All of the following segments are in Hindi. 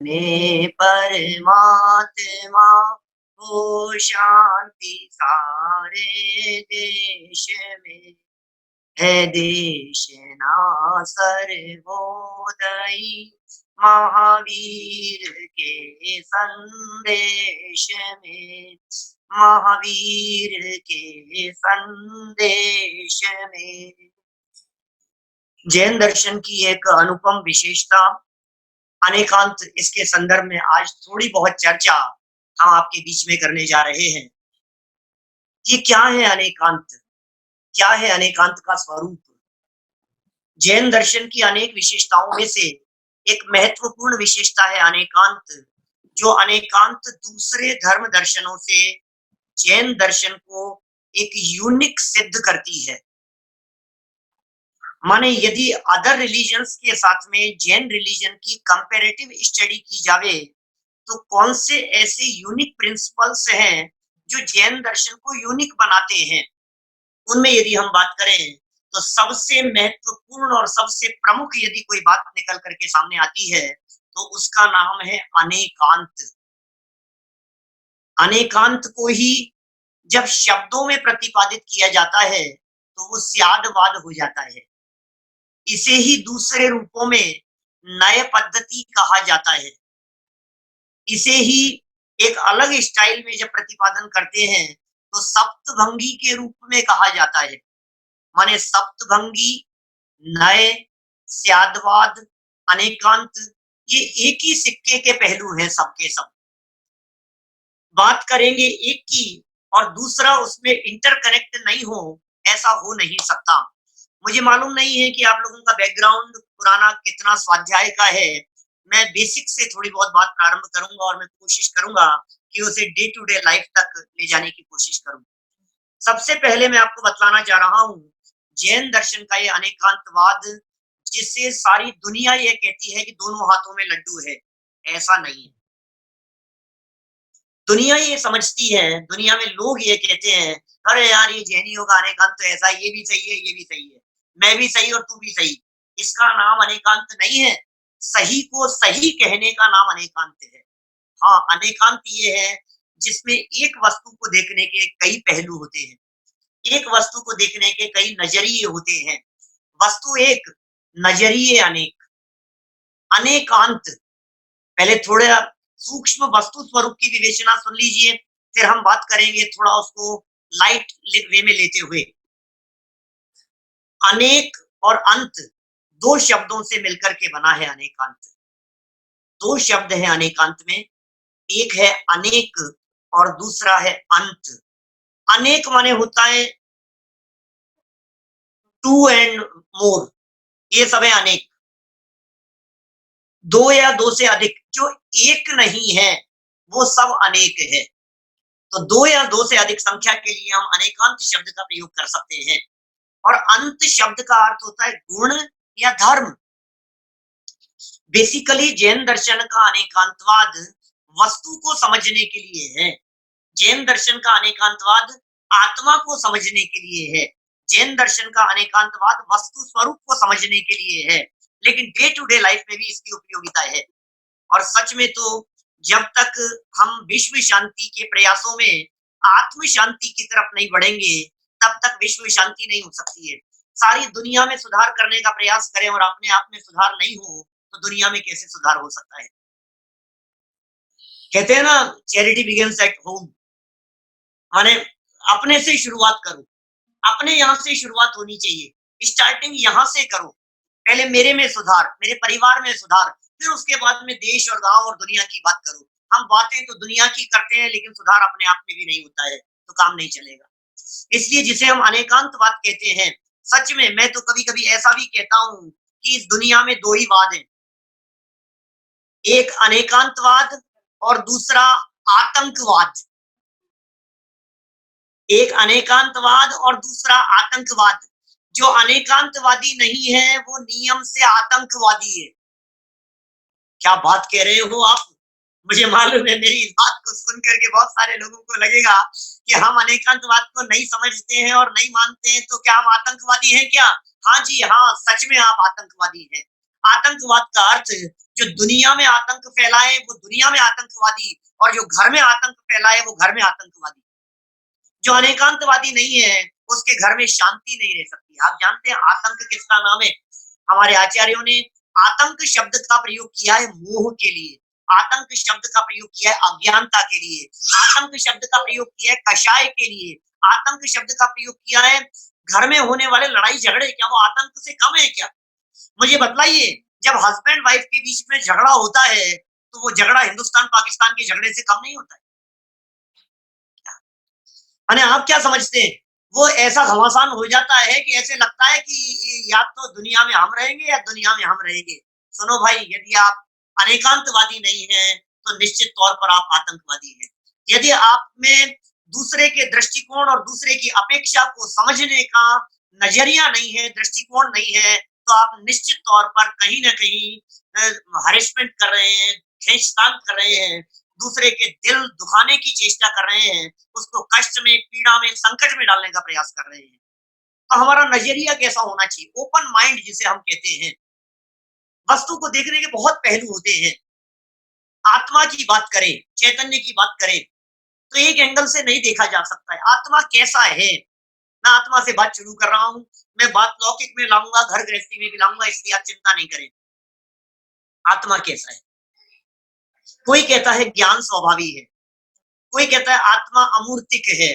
में परमात्मा हो शांति सारे देश में है देश ना सर्वोदयी महावीर के संदेश में महावीर के संदेश में। जैन दर्शन की एक अनुपम विशेषता अनेकांत, इसके संदर्भ में आज थोड़ी बहुत चर्चा हम आपके बीच में करने जा रहे हैं। ये क्या है अनेकांत? क्या है अनेकांत का स्वरूप? जैन दर्शन की अनेक विशेषताओं में से एक महत्वपूर्ण विशेषता है अनेकांत, जो अनेकांत दूसरे धर्म दर्शनों से जैन दर्शन को एक यूनिक सिद्ध करती है। माने यदि अदर रिलीजन्स के साथ में जैन रिलीजन की कंपैरेटिव स्टडी की जावे तो कौन से ऐसे यूनिक प्रिंसिपल्स हैं जो जैन दर्शन को यूनिक बनाते हैं। उनमें यदि हम बात करें तो सबसे महत्वपूर्ण और सबसे प्रमुख यदि कोई बात निकल करके सामने आती है तो उसका नाम है अनेकांत। अनेकांत को ही जब शब्दों में प्रतिपादित किया जाता है तो वो स्यादवाद हो जाता है। इसे ही दूसरे रूपों में नए पद्धति कहा जाता है। इसे ही एक अलग स्टाइल में जब प्रतिपादन करते हैं तो सप्तभंगी के रूप में कहा जाता है। माने सप्तभंगी, नए, स्यादवाद, अनेकांत, ये एक ही सिक्के के पहलू हैं सबके सब। बात करेंगे एक की और दूसरा उसमें इंटरकनेक्ट नहीं हो, ऐसा हो नहीं सकता। मुझे मालूम नहीं है कि आप लोगों का बैकग्राउंड पुराना कितना स्वाध्याय का है। मैं बेसिक से थोड़ी बहुत बात प्रारंभ करूंगा और मैं कोशिश करूंगा कि उसे डे टू डे लाइफ तक ले जाने की कोशिश करूं। सबसे पहले मैं आपको बतलाना चाह रहा हूं, जैन दर्शन का ये अनेकांतवाद, जिससे सारी दुनिया ये कहती है कि दोनों हाथों में लड्डू है, ऐसा नहीं है। दुनिया ये समझती है, दुनिया में लोग ये कहते हैं, अरे यार ये जैनियों का अनेकांत तो ऐसा, ये भी सही है, ये भी सही है, मैं भी सही और तू भी सही। इसका नाम अनेकांत नहीं है। सही को सही कहने का नाम अनेकांत है। हाँ, अनेकांत ये है जिसमें एक वस्तु को देखने के कई पहलू होते हैं, एक वस्तु को देखने के कई नजरिए होते हैं। वस्तु एक, नजरिए अनेक। अनेकांत, पहले थोड़ा सूक्ष्म वस्तु स्वरूप की विवेचना सुन लीजिए, फिर हम बात करेंगे थोड़ा उसको लाइट वे में लेते हुए। अनेक और अंत दो शब्दों से मिलकर के बना है अनेकांत। दो शब्द हैं अनेकांत में, एक है अनेक और दूसरा है अंत। अनेक माने होता है टू एंड मोर, ये सब है अनेक। दो या दो से अधिक, जो एक नहीं है वो सब अनेक है। तो दो या दो से अधिक संख्या के लिए हम अनेकांत शब्द का प्रयोग कर सकते हैं। और अंत शब्द का अर्थ होता है गुण या धर्म। बेसिकली जैन दर्शन का अनेकांतवाद वस्तु को समझने के लिए है। जैन दर्शन का अनेकांतवाद आत्मा को समझने के लिए है। जैन दर्शन का अनेकांतवाद वस्तु स्वरूप को समझने के लिए है। लेकिन डे टू डे लाइफ में भी इसकी उपयोगिता है। और सच में तो जब तक हम विश्व शांति के प्रयासों में आत्म शांति की तरफ नहीं बढ़ेंगे तब तक विश्व शांति नहीं हो सकती है। सारी दुनिया में सुधार करने का प्रयास करें और अपने आप में सुधार नहीं हो तो दुनिया में कैसे सुधार हो सकता है। कहते हैं ना, चैरिटी बिगिंस एट होम। माने अपने से शुरुआत करो, अपने यहाँ से शुरुआत होनी चाहिए। स्टार्टिंग यहाँ से करो। पहले मेरे में सुधार, मेरे परिवार में सुधार, फिर उसके बाद में देश और गांव और दुनिया की बात करो। हम बातें तो दुनिया की करते हैं लेकिन सुधार अपने आप में भी नहीं होता है तो काम नहीं चलेगा। इसलिए जिसे हम अनेकांतवाद कहते हैं, सच में मैं तो कभी कभी ऐसा भी कहता हूं कि इस दुनिया में दो ही वाद हैं, एक अनेकांतवाद और दूसरा आतंकवाद। एक अनेकांतवाद और दूसरा आतंकवाद। जो अनेकांतवादी नहीं है वो नियम से आतंकवादी है। क्या बात कह रहे हो आप? मुझे मालूम है मेरी इस बात को सुन करके बहुत सारे लोगों को लगेगा कि हम अनेकांतवाद को नहीं समझते हैं और नहीं मानते हैं तो क्या हम आतंकवादी हैं क्या? हाँ जी हाँ, सच में आप आतंकवादी हैं। आतंकवाद का अर्थ जो दुनिया में आतंक फैलाए वो दुनिया में आतंकवादी, और जो घर में आतंक फैलाए वो घर में आतंकवादी। जो अनेकांतवादी नहीं है उसके घर में शांति नहीं रह सकती। आप जानते हैं आतंक किसका नाम है? हमारे आचार्यों ने आतंक शब्द का प्रयोग किया है मोह के लिए, आतंक शब्द का प्रयोग किया है अज्ञानता के लिए, आतंक शब्द का प्रयोग किया है कषाय के लिए, आतंक शब्द का प्रयोग किया है घर में होने वाले लड़ाई झगड़े। क्या वो आतंक से कम है क्या? मुझे बतलाइए, जब हस्बैंड वाइफ के बीच में झगड़ा होता है तो वो झगड़ा हिंदुस्तान पाकिस्तान के झगड़े से कम नहीं होता है। अने आप क्या समझते हैं? वो ऐसा घमासान हो जाता है कि ऐसे लगता है कि या तो दुनिया में हम रहेंगे या दुनिया में हम रहेंगे। सुनो भाई, यदि आप अनेकांतवादी नहीं हैं तो निश्चित तौर पर आप आतंकवादी हैं। यदि आप में दूसरे के दृष्टिकोण और दूसरे की अपेक्षा को समझने का नजरिया नहीं है, दृष्टिकोण नहीं है, तो आप निश्चित तौर पर कहीं ना कहीं हरेसमेंट कर रहे हैं, खींचतान कर रहे हैं, दूसरे के दिल दुखाने की चेष्टा कर रहे हैं, उसको कष्ट में, पीड़ा में, संकट में डालने का प्रयास कर रहे हैं। तो हमारा नजरिया कैसा होना चाहिए? ओपन माइंड जिसे हम कहते हैं। वस्तु को देखने के बहुत पहलू होते हैं। आत्मा की बात करें, चैतन्य की बात करें, तो एक एंगल से नहीं देखा जा सकता है। आत्मा कैसा है? मैं आत्मा से बात शुरू कर रहा हूं। मैं बात लौकिक में लाऊंगा, घर गृहस्थी में भी लाऊंगा, इसलिए आप चिंता नहीं करें। आत्मा कैसा है? कोई कहता है ज्ञान स्वभावी है, कोई कहता है आत्मा अमूर्तिक है,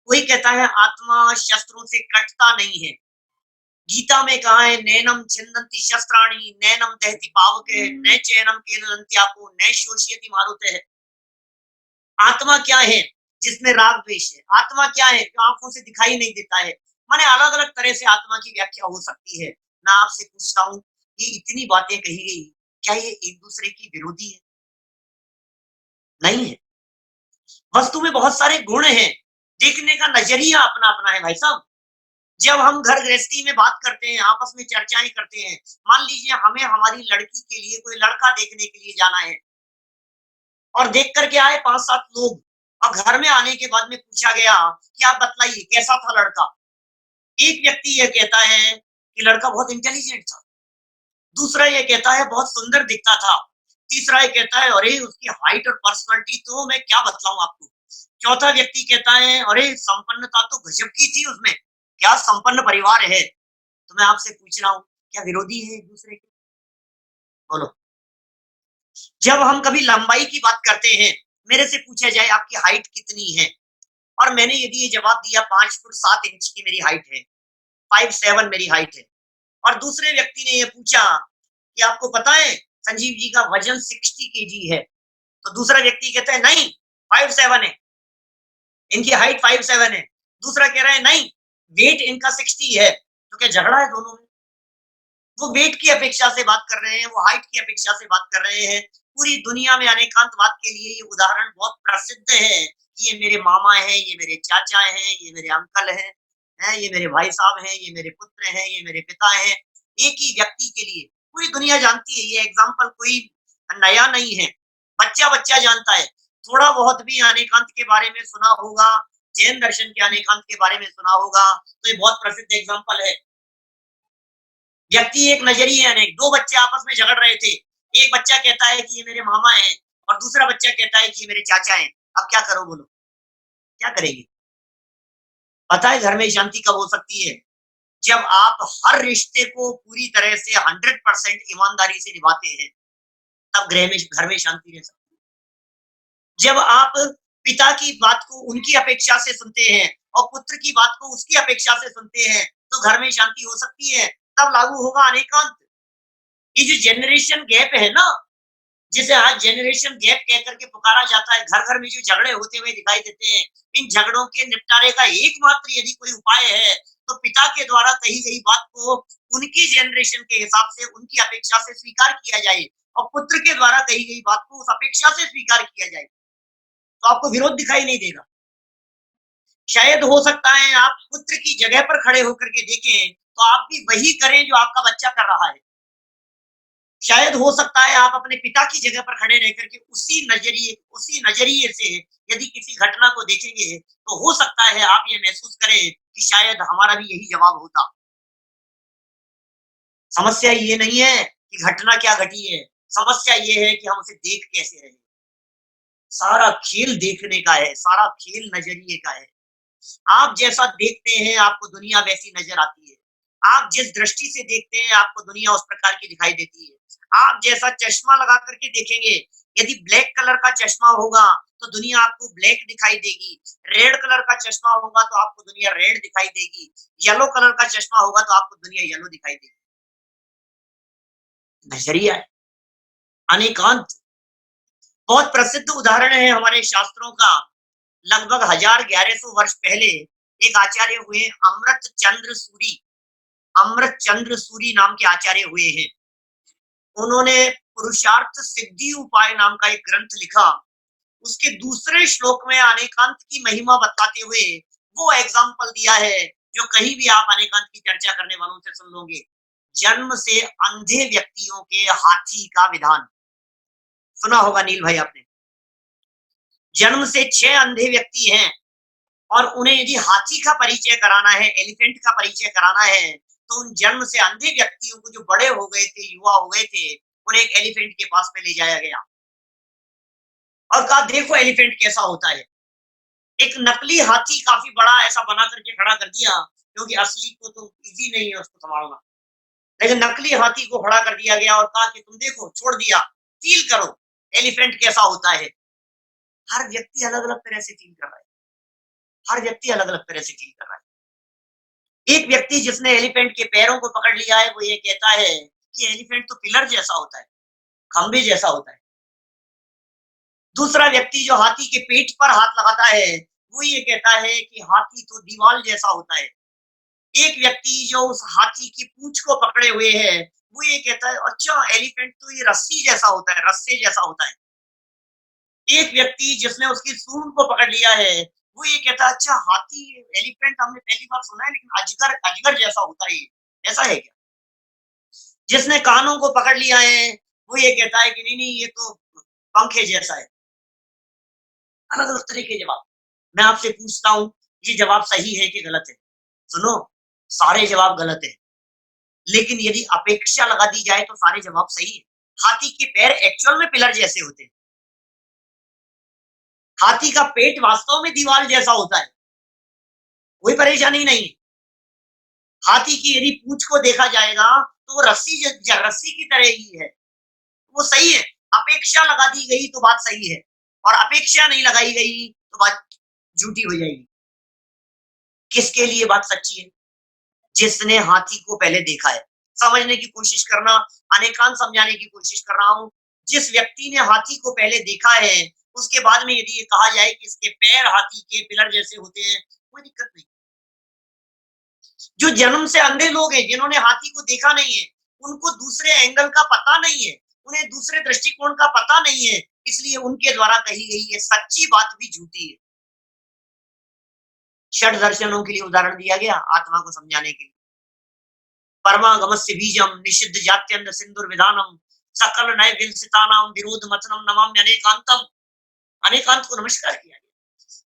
कोई कहता है आत्मा शस्त्रों से कटता नहीं है। गीता में कहा है नैनम छिन्दन्ति शस्त्राणि नैनम दहति पावके न चैनम केनदन्त्यापो न शोषयति मारुतः। आत्मा क्या है? जिसमें राग द्वेष है। आत्मा क्या है? जो आंखों से दिखाई नहीं देता है। माने अलग अलग तरह से आत्मा की व्याख्या हो सकती है। मैं आपसे पूछता हूँ, ये इतनी बातें कही गई, क्या ये एक दूसरे की विरोधी है? नहीं है। वस्तु में बहुत सारे गुण हैं, देखने का नजरिया अपना अपना है भाई साहब। जब हम घर गृहस्थी में बात करते हैं, आपस में चर्चाएं करते हैं, मान लीजिए हमें हमारी लड़की के लिए कोई लड़का देखने के लिए जाना है और देख करके आए 5-7 लोग, और घर में आने के बाद में पूछा गया कि आप बतलाइए कैसा था लड़का। एक व्यक्ति ये कहता है कि लड़का बहुत इंटेलिजेंट था, दूसरा ये कहता है बहुत सुंदर दिखता था, तीसरा ये कहता है अरे उसकी हाइट और पर्सनालिटी तो मैं क्या बतलाऊं आपको, चौथा व्यक्ति कहता है अरे संपन्नता तो गजब की थी उसमें, क्या संपन्न परिवार है। तो मैं आपसे पूछ रहा हूँ, क्या विरोधी है एक दूसरे के? बोलो। जब हम कभी लंबाई की बात करते हैं, मेरे से पूछा जाए आपकी हाइट कितनी है, और मैंने यदि ये जवाब दिया 5 फुट 7 इंच की मेरी हाइट है, 5'7" मेरी हाइट है, और दूसरे व्यक्ति ने ये पूछा कि आपको पता है संजीव जी का वजन 60 केजी है, तो दूसरा व्यक्ति कहता है नहीं 5'7" है, इनकी हाइट 5'7" है। दूसरा कह रहा है नहीं, वेट इनका 60 है। तो क्या झगड़ा है दोनों में? वो वेट की अपेक्षा से बात कर रहे हैं, वो हाइट की अपेक्षा से बात कर रहे हैं। पूरी दुनिया में अनेकांतवाद के लिए ये उदाहरण बहुत प्रसिद्ध है कि ये मेरे मामा हैं, ये मेरे चाचा हैं, ये मेरे अंकल हैं, ये मेरे भाई साहब हैं, ये मेरे पुत्र हैं, ये मेरे पिता हैं। एक ही व्यक्ति के लिए पूरी दुनिया जानती है, ये एग्जाम्पल कोई नया नहीं है, बच्चा बच्चा जानता है। थोड़ा बहुत भी अनेकांत के बारे में सुना होगा, जैन दर्शन के अनेकांत के बारे में सुना होगा, तो ये बहुत प्रसिद्ध एग्जाम्पल है। व्यक्ति एक नजरिए अनेक। दो बच्चे आपस में झगड़ रहे थे, एक बच्चा कहता है कि ये मेरे मामा हैं और दूसरा बच्चा कहता है कि ये मेरे चाचा हैं। अब क्या करो बोलो, क्या करेंगे? पता है घर में शांति कब हो सकती है? जब आप हर रिश्ते को पूरी तरह से 100% ईमानदारी से निभाते हैं, तब घर में शांति रह सकती है। जब आप पिता की बात को उनकी अपेक्षा से सुनते हैं और पुत्र की बात को उसकी अपेक्षा से सुनते हैं, तो घर में शांति हो सकती है। तब लागू होगा अनेकांत। ये जो जनरेशन गैप है ना, जिसे आज जनरेशन गैप कह करके पुकारा जाता है, घर घर में जो झगड़े होते हुए दिखाई देते हैं, इन झगड़ों के निपटारे का एकमात्र यदि कोई उपाय है तो पिता के द्वारा कही गई बात को उनकी जनरेशन के हिसाब से, उनकी अपेक्षा से स्वीकार किया जाए, और पुत्र के द्वारा कही गई बात को उस अपेक्षा से स्वीकार किया जाए, तो आपको विरोध दिखाई नहीं देगा। शायद हो सकता है आप पुत्र की जगह पर खड़े होकर के देखें तो आप भी वही करें जो आपका बच्चा कर रहा है। शायद हो सकता है आप अपने पिता की जगह पर खड़े रह करके उसी नजरिए से यदि किसी घटना को देखेंगे, तो हो सकता है आप ये महसूस करें कि शायद हमारा भी यही जवाब होता। समस्या ये नहीं है कि घटना क्या घटी है, समस्या ये है कि हम उसे देख कैसे रहे। सारा खेल देखने का है, सारा खेल नजरिए का है। आप जैसा देखते हैं, आपको दुनिया वैसी नज़र आती है। आप जिस दृष्टि से देखते हैं, आपको दुनिया उस प्रकार की दिखाई देती है। आप जैसा चश्मा लगा कर के देखेंगे, यदि ब्लैक कलर का चश्मा होगा, तो दुनिया आपको ब्लैक दिखाई देगी। रेड कलर का चश्मा होगा, तो आपको दुनिया रेड दिखाई देगी। येलो कलर का चश्मा होगा, तो आपको दुनिया येलो दिखाई देगी। नज़रिया है, अनेकांत। बहुत प्रसिद्ध उदाहरण है हमारे शास्त्रों का। लगभग 1100 वर्ष पहले एक आचार्य हुए अमृत चंद्र सूरी नाम के आचार्य हुए हैं। उन्होंने पुरुषार्थ सिद्धि उपाय नाम का एक ग्रंथ लिखा। उसके दूसरे श्लोक में अनेकांत की महिमा बताते हुए वो एग्जाम्पल दिया है जो कहीं भी आप अनेकांत की चर्चा करने वालों से सुन लोगे। जन्म से अंधे व्यक्तियों के हाथी का विधान सुना होगा नील भाई आपने। जन्म से 6 अंधे व्यक्ति हैं और उन्हें यदि हाथी का परिचय कराना है, एलिफेंट का परिचय कराना है, तो उन जन्म से अंधे व्यक्तियों को जो बड़े हो गए थे, युवा हो गए थे, उन्हें एक एलिफेंट के पास में ले जाया गया और कहा देखो एलिफेंट कैसा होता है। एक नकली हाथी काफी बड़ा ऐसा बना करके खड़ा कर दिया, क्योंकि असली को तो इजी नहीं है उसको संभालना। लेकिन नकली हाथी को खड़ा कर दिया गया और कहा कि तुम देखो, छोड़ दिया, फील करो एलिफेंट कैसा होता है। हर व्यक्ति अलग अलग तरह से फील कर रहा है, हर व्यक्ति अलग अलग तरह से फील कर रहा है। एक व्यक्ति जिसने एलिफेंट के पैरों को पकड़ लिया है, वो ये कहता है कि एलिफेंट तो पिलर जैसा होता है, खंबे जैसा होता है। दूसरा व्यक्ति जो हाथी के पेट पर हाथ लगाता है, वो ये कहता है कि हाथी तो दीवार जैसा होता है। एक व्यक्ति जो उस हाथी की पूंछ को पकड़े हुए है, वो ये कहता है अच्छा एलिफेंट तो ये रस्सी जैसा होता है, रस्से जैसा होता है। एक व्यक्ति जिसने उसकी सूंड को पकड़ लिया है, वो ये कहता है अच्छा हाथी, एलिफेंट हमने पहली बार सुना है, लेकिन अजगर अजगर जैसा होता है, ऐसा है क्या? जिसने कानों को पकड़ लिया है, वो ये कहता है कि नहीं नहीं ये तो पंखे जैसा है। अलग अलग तरह के जवाब। मैं आपसे पूछता हूँ, ये जवाब सही है कि गलत है? सुनो, सारे जवाब गलत है, लेकिन यदि अपेक्षा लगा दी जाए तो सारे जवाब सही है। हाथी के पैर एक्चुअल में पिलर जैसे होते हैं। हाथी का पेट वास्तव में दीवार जैसा होता है, कोई परेशानी नहीं। हाथी की यदि पूंछ को देखा जाएगा तो वो रस्सी की तरह ही है, वो सही है। अपेक्षा लगा दी गई तो बात सही है, और अपेक्षा नहीं लगाई गई तो बात झूठी हो जाएगी। किसके लिए बात सच्ची है? जिसने हाथी को पहले देखा है। समझने की कोशिश करना, अनेकांत समझाने की कोशिश कर रहा हूं। जिस व्यक्ति ने हाथी को पहले देखा है, उसके बाद में यदि ये कहा जाए कि इसके पैर हाथी के पिलर जैसे होते हैं, कोई दिक्कत नहीं। जो जन्म से अंधे लोग हैं, जिन्होंने हाथी को देखा नहीं है, उनको दूसरे एंगल का पता नहीं है, उन्हें दूसरे दृष्टिकोण का पता नहीं है, इसलिए उनके द्वारा कही गई ये सच्ची बात भी झूठी है। षड दर्शनों के लिए उदाहरण दिया गया आत्मा को समझाने के लिए। परमागमस्य बीजम निषिद्ध जात्यंत सिंदुर विधानम सकल नय विलसितानाम विरोध मथनम नमाम्य अनेकांतम। अनेकांत को नमस्कार किया गया,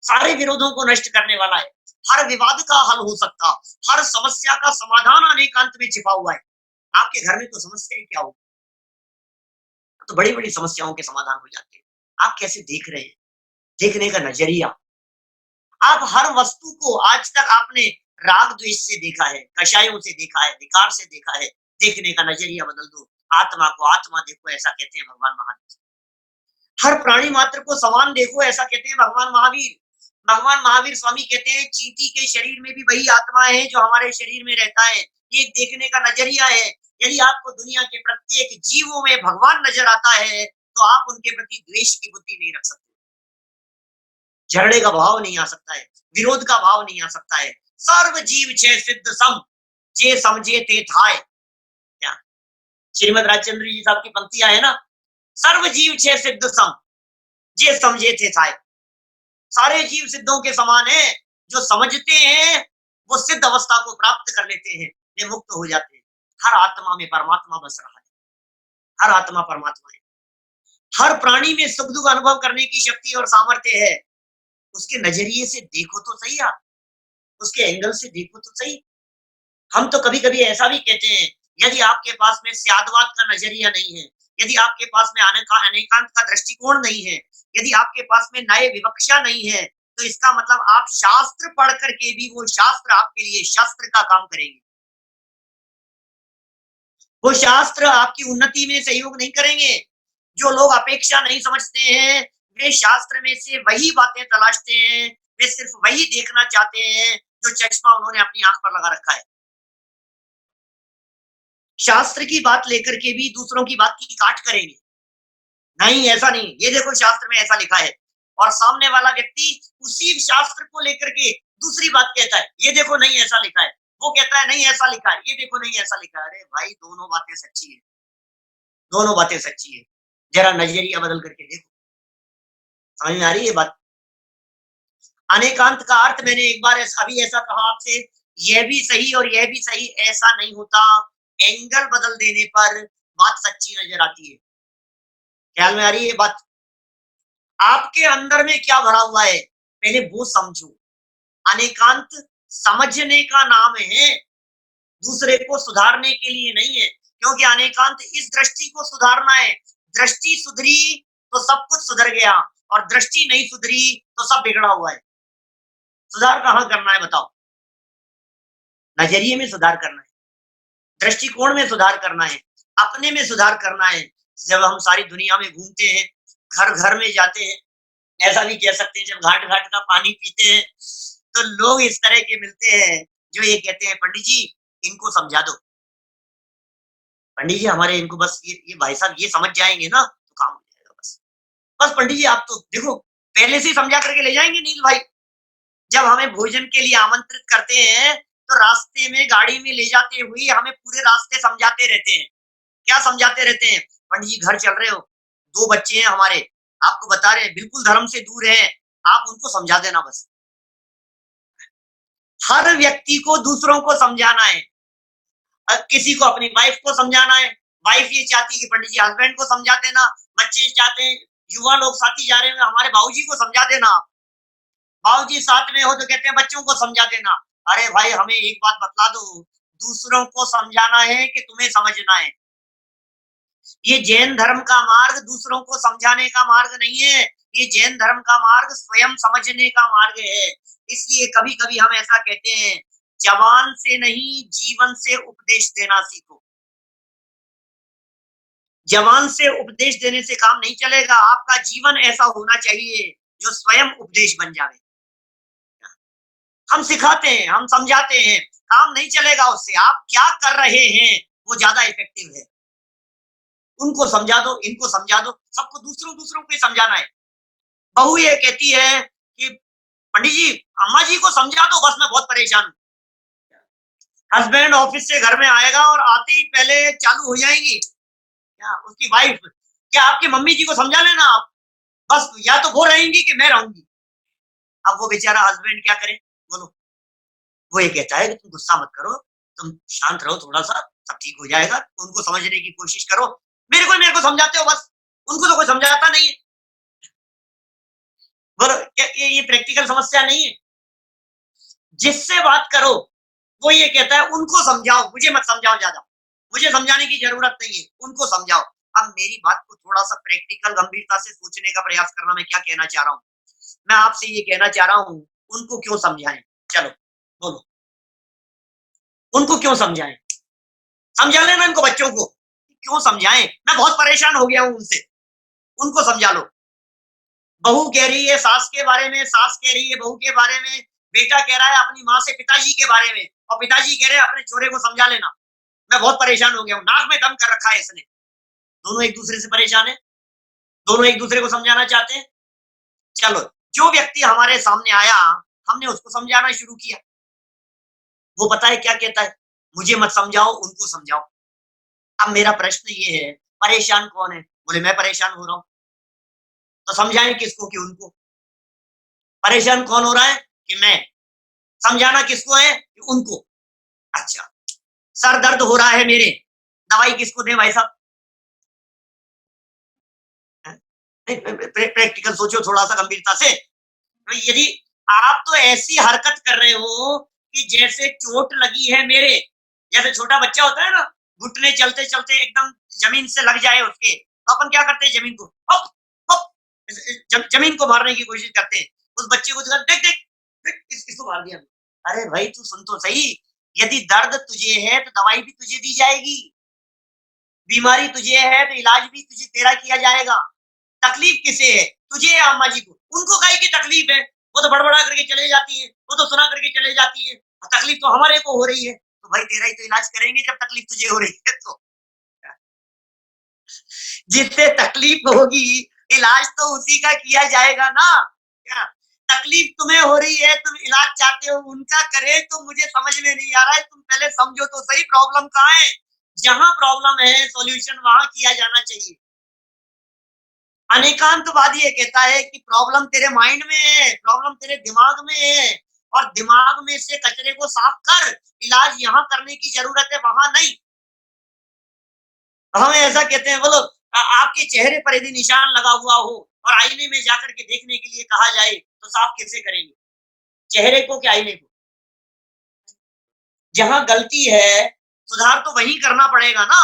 सारे विरोधों को नष्ट करने वाला है। हर विवाद का हल हो सकता, हर समस्या का समाधान अनेकांत में छिपा हुआ है। आपके घर में तो समस्या ही क्या हो, तो बड़ी बड़ी समस्याओं के समाधान हो जाते हैं। आप कैसे देख रहे हैं, देखने का नजरिया। आप हर वस्तु को आज तक आपने राग द्वेष से देखा है, कषायों से देखा है, विकार से देखा है। देखने का नजरिया बदल दो, आत्मा को आत्मा देखो, ऐसा कहते हैं भगवान महावीर। हर प्राणी मात्र को समान देखो, ऐसा कहते हैं भगवान महावीर। भगवान महावीर स्वामी कहते हैं चींटी के शरीर में भी वही आत्मा है जो हमारे शरीर में रहता है। ये देखने का नजरिया है। यदि आपको दुनिया के प्रत्येक जीवों में भगवान नजर आता है, तो आप उनके प्रति द्वेष की बुद्धि नहीं रख सकते, झगड़े का भाव नहीं आ सकता है, विरोध का भाव नहीं आ सकता है। सर्व जीव छे सिद्ध सम, जे समझे ते थाय। क्या श्रीमद राजचंद्र जी साहब की पंक्तियां है ना, सर्व जीव छे सिद्ध सम, जे समझे थे थाय। सारे जीव सिद्धों के समान है, जो समझते हैं वो सिद्ध अवस्था को प्राप्त कर लेते हैं, वे मुक्त हो जाते हैं। हर आत्मा में परमात्मा बस रहा है, हर आत्मा परमात्मा है। हर प्राणी में सुख दुख अनुभव करने की शक्ति और सामर्थ्य है। उसके नजरिए से देखो तो सही, आप उसके एंगल से देखो तो सही। हम तो कभी कभी ऐसा भी कहते हैं, यदि आपके पास में स्यादवाद का नजरिया नहीं है, यदि आपके पास में अनेकांत का दृष्टिकोण नहीं है, यदि आपके पास में नए विवक्षा नहीं है, तो इसका मतलब आप शास्त्र पढ़ करके भी वो शास्त्र आपके लिए शस्त्र का काम करेंगे। वो शास्त्र आपकी उन्नति में सहयोग नहीं करेंगे। जो लोग अपेक्षा नहीं समझते हैं, वे शास्त्र में से वही बातें तलाशते हैं, वे सिर्फ वही देखना चाहते हैं जो चश्मा उन्होंने अपनी आंख पर लगा रखा है। शास्त्र की बात लेकर के भी दूसरों की बात की काट करेंगे। नहीं, ऐसा नहीं, ये देखो शास्त्र में ऐसा लिखा है। और सामने वाला व्यक्ति उसी शास्त्र को लेकर के दूसरी बात कहता है, ये देखो नहीं ऐसा लिखा है। वो कहता है नहीं ऐसा लिखा है, ये देखो नहीं ऐसा लिखा है। अरे भाई, दोनों बातें सच्ची है, दोनों बातें सच्ची है। जरा नजरिया बदल करके देखो। समझ में आ रही है ये बात? अनेकांत का अर्थ मैंने एक बार अभी ऐसा कहा आपसे, यह भी सही और यह भी सही ऐसा नहीं होता। एंगल बदल देने पर बात सच्ची नजर आती है। ख्याल में आ रही है ये बात? आपके अंदर में क्या भरा हुआ है, पहले वो समझो। अनेकांत समझने का नाम है, दूसरे को सुधारने के लिए नहीं है। क्योंकि अनेकांत इस दृष्टि को सुधारना है। दृष्टि सुधरी तो सब कुछ सुधर गया, और दृष्टि नहीं सुधरी तो सब बिगड़ा हुआ है। सुधार कहाँ करना है बताओ? नजरिए में सुधार करना है, दृष्टिकोण में सुधार करना है, अपने में सुधार करना है। जब हम सारी दुनिया में घूमते हैं, घर घर में जाते हैं, ऐसा भी कह सकते हैं, जब घाट घाट का पानी पीते हैं, तो लोग इस तरह के मिलते हैं जो ये कहते हैं, पंडित जी इनको समझा दो, पंडित जी हमारे इनको बस ये भाई साहब ये समझ जाएंगे ना तो काम हो जाएगा। बस बस पंडित जी आप तो देखो पहले से ही समझा करके ले जाएंगे नील भाई। जब हमें भोजन के लिए आमंत्रित करते हैं, तो रास्ते में गाड़ी में ले जाते हुए हमें पूरे रास्ते समझाते रहते हैं। क्या समझाते रहते हैं? पंडित जी घर चल रहे हो, 2 बच्चे हैं हमारे, आपको बता रहे हैं बिल्कुल धर्म से दूर हैं, आप उनको समझा देना बस। हर व्यक्ति को दूसरों को समझाना है। किसी को अपनी वाइफ को समझाना है, वाइफ ये चाहती है कि पंडित जी हस्बैंड को समझा देना, बच्चे चाहते हैं, युवा लोग साथी जा रहे हैं, हमारे बाबूजी को समझा देना। बाबूजी साथ में हो तो कहते हैं बच्चों को समझा देना। अरे भाई हमें एक बात बतला दो, दूसरों को समझाना है कि तुम्हें समझना है? ये जैन धर्म का मार्ग दूसरों को समझाने का मार्ग नहीं है, ये जैन धर्म का मार्ग स्वयं समझने का मार्ग है। इसलिए कभी कभी हम ऐसा कहते हैं, जबान से नहीं जीवन से उपदेश देना सीखो। जबान से उपदेश देने से काम नहीं चलेगा, आपका जीवन ऐसा होना चाहिए जो स्वयं उपदेश बन जाए। हम सिखाते हैं, हम समझाते हैं, काम नहीं चलेगा उससे। आप क्या कर रहे हैं वो ज्यादा इफेक्टिव है। उनको समझा दो, इनको समझा दो, सबको दूसरों दूसरों को समझाना है। बहू ये कहती है कि पंडित जी अम्मा जी को समझा दो, बस मैं बहुत परेशान हूँ। हस्बैंड ऑफिस से घर में आएगा और आते ही पहले चालू हो जाएंगी क्या उसकी वाइफ, क्या आपकी मम्मी जी को समझा लेना आप, बस या तो वो रहेंगी कि मैं रहूंगी। अब वो बेचारा हस्बैंड क्या करे बोलो? वो ये कहता है कि तुम गुस्सा मत करो, तुम शांत रहो थोड़ा सा, सब ठीक हो जाएगा, उनको समझने की कोशिश करो। मेरे को समझाते हो बस, उनको तो कोई समझाता नहीं है। बोलो क्या ये प्रैक्टिकल समस्या नहीं है? जिससे बात करो वो ये कहता है उनको समझाओ, मुझे मत समझाओ ज्यादा, मुझे समझाने की जरूरत नहीं है, उनको समझाओ। अब मेरी बात को थोड़ा सा प्रैक्टिकल गंभीरता से सोचने का प्रयास करना। मैं क्या कहना चाह रहा हूँ? मैं आपसे ये कहना चाह रहा हूँ, उनको क्यों समझाएं? चलो बोलो, उनको क्यों समझाएं? समझा लेना इनको बच्चों को, क्यों समझाएं? मैं बहुत परेशान हो गया हूं उनसे, उनको समझा लो। बहू कह रही है सास के बारे में, सास कह रही है बहू के बारे में, बेटा कह रहा है अपनी माँ से पिताजी के बारे में, और पिताजी कह रहे हैं अपने छोरे को समझा लेना। मैं बहुत परेशान हो गया हूँ, नाक में दम कर रखा है इसने। दोनों एक दूसरे से परेशान है, दोनों एक दूसरे को समझाना चाहते हैं। चलो, जो व्यक्ति हमारे सामने आया, हमने उसको समझाना शुरू किया। वो पता है क्या कहता है? मुझे मत समझाओ, उनको समझाओ। अब मेरा प्रश्न ये है, परेशान कौन है? बोले मैं परेशान हो रहा हूँ। तो समझाएं किसको कि उनको? परेशान कौन हो रहा है? कि मैं। समझाना किसको है? कि उनको। अच्छा, सर दर्द हो रहा है मेरे, दवाई किसको दें भाई साहब? प्रैक्टिकल सोचो थोड़ा सा गंभीरता से। तो यदि आप तो ऐसी हरकत कर रहे हो कि जैसे चोट लगी है मेरे, जैसे छोटा बच्चा होता है ना, घुटने चलते चलते एकदम जमीन से लग जाए उसके, तो अपन क्या करते हैं, जमीन को हप हप जमीन को मारने की कोशिश करते हैं। उस बच्चे को दिखा, देख देख देख इसको मार दिया। अरे भाई तू सुन तो सही, यदि दर्द तुझे है तो दवाई भी तुझे दी जाएगी, बीमारी तुझे है तो इलाज भी तुझे तेरा किया जाएगा। तकलीफ किसे है, तुझे या अम्मा जी को? उनको काहे की तकलीफ है, वो तो बड़बड़ा करके चले जाती है, वो तो सुना करके चले जाती है, तकलीफ तो हमारे को हो रही है, तो भाई तेरा ही तो इलाज करेंगे जब तकलीफ तुझे हो रही है तो। जिससे तकलीफ होगी इलाज तो उसी का किया जाएगा ना। क्या तकलीफ तुम्हें हो रही है, तुम इलाज चाहते हो उनका करे, तो मुझे समझ में नहीं आ रहा है। तुम पहले समझो तो सही प्रॉब्लम कहाँ है। जहां प्रॉब्लम है सॉल्यूशन वहां किया जाना चाहिए। अनेकांतवादी ये कहता है कि प्रॉब्लम तेरे माइंड में है, प्रॉब्लम तेरे दिमाग में है, और दिमाग में से कचरे को साफ कर, इलाज यहाँ करने की जरूरत है वहां नहीं। हम ऐसा कहते हैं, बोलो आपके चेहरे पर यदि निशान लगा हुआ हो और आईने में जाकर के देखने के लिए कहा जाए तो साफ कैसे करेंगे, चेहरे को क्या आईने को? जहां गलती है सुधार तो वहीं करना पड़ेगा ना।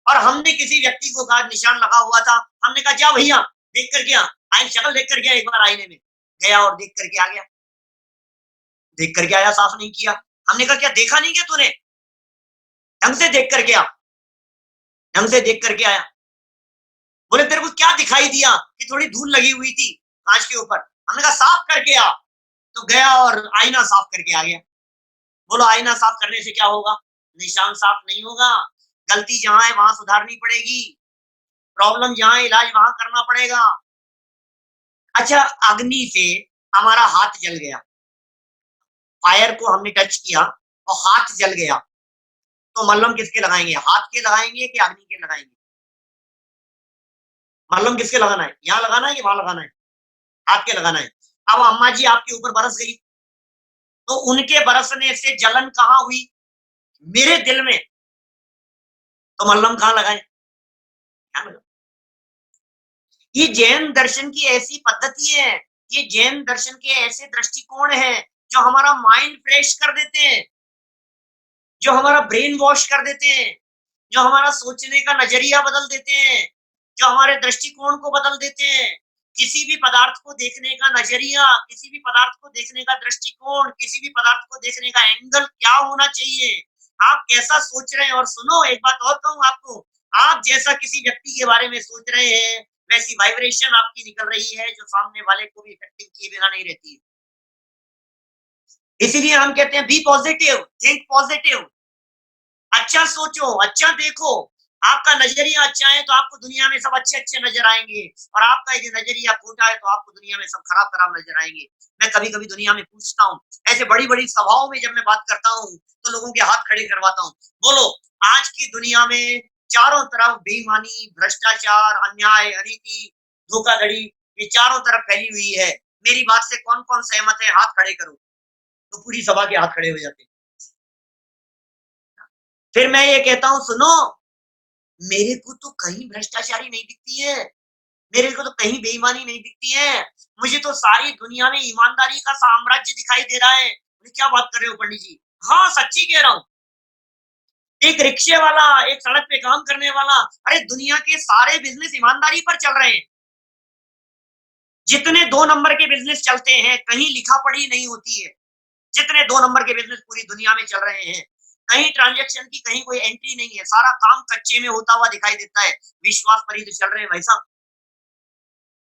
और हमने किसी व्यक्ति को कहा निशान लगा हुआ था, हमने कहा जा भैया देख कर गया, आई शक्ल देख कर गया, एक बार आईने में गया और देख करके आ गया, देख करके आया, साफ नहीं किया। हमने कहा क्या देखा नहीं क्या तूने, ढंग से देख करके आ, ढंग से देख करके आया। बोले तेरे को क्या दिखाई दिया कि थोड़ी धूल लगी हुई थी कांच के ऊपर, हमने कहा साफ करके आ, तो गया और आईना साफ करके आ गया। बोलो आईना साफ करने से क्या होगा, निशान साफ नहीं होगा। गलती जहां है वहां सुधारनी पड़ेगी, प्रॉब्लम जहां है इलाज वहां करना पड़ेगा। अच्छा, अग्नि से हमारा हाथ जल गया, फायर को हमने टच किया और हाथ जल गया, तो मल्लम किसके लगाएंगे, हाथ के लगाएंगे कि अग्नि के लगाएंगे? मल्लम किसके लगाना है, यहाँ लगाना है कि वहां लगाना है? हाथ के लगाना है। अब अम्मा जी आपके ऊपर बरस गई, तो उनके बरसने से जलन कहाँ हुई, मेरे दिल में, तो मल्लम कहाँ लगाए, यहाँ लगा। ये जैन दर्शन की ऐसी पद्धति है, ये जैन दर्शन के ऐसे दृष्टिकोण है जो हमारा माइंड फ्रेश कर देते हैं, जो हमारा ब्रेन वॉश कर देते हैं, जो हमारा सोचने का नजरिया बदल देते हैं, जो हमारे दृष्टिकोण को बदल देते हैं। किसी भी पदार्थ को देखने का नजरिया, किसी भी पदार्थ को देखने का दृष्टिकोण, किसी भी पदार्थ को देखने का एंगल क्या होना चाहिए, आप कैसा सोच रहे हैं। और सुनो एक बात और कहूं आपको, आप जैसा किसी व्यक्ति के बारे में सोच रहे हैं वैसी वाइब्रेशन आपकी निकल रही है जो सामने वाले को भी इफेक्टिव किए बिना नहीं रहती है। इसीलिए हम कहते हैं बी पॉजिटिव, थिंक पॉजिटिव, अच्छा सोचो, अच्छा देखो। आपका नजरिया अच्छा है तो आपको दुनिया में सब अच्छे अच्छे नजर आएंगे, और आपका यदि नजरिया खोटा है तो आपको दुनिया में सब खराब खराब नजर आएंगे। मैं कभी कभी दुनिया में पूछता हूँ, ऐसे बड़ी बड़ी सभाओं में जब मैं बात करता हूँ तो लोगों के हाथ खड़े करवाता हूँ, बोलो आज की दुनिया में चारों तरफ बेईमानी, भ्रष्टाचार, अन्याय, अनीति, धोखाधड़ी, ये चारों तरफ फैली हुई है, मेरी बात से कौन कौन सहमत है, हाथ खड़े करो। तो पूरी सभा के हाथ खड़े हो जाते हैं। फिर मैं ये कहता हूँ सुनो, मेरे को तो कहीं भ्रष्टाचारी नहीं दिखती है, मेरे को तो कहीं बेईमानी नहीं दिखती है, मुझे तो सारी दुनिया में ईमानदारी का साम्राज्य दिखाई दे रहा है। क्या बात कर रहे हो पंडित जी? हाँ सच्ची कह रहा हूँ। एक रिक्शे वाला, एक सड़क पे काम करने वाला, अरे दुनिया के सारे बिजनेस ईमानदारी पर चल रहे हैं। जितने 2 नंबर के बिजनेस चलते हैं कहीं लिखा पढ़ी नहीं होती है, जितने 2 नंबर के बिजनेस पूरी दुनिया में चल रहे हैं, कहीं ट्रांजैक्शन की कहीं कोई एंट्री नहीं है, सारा काम कच्चे में होता हुआ दिखाई देता है। विश्वास पर ही तो चल रहे हैं भाई साहब।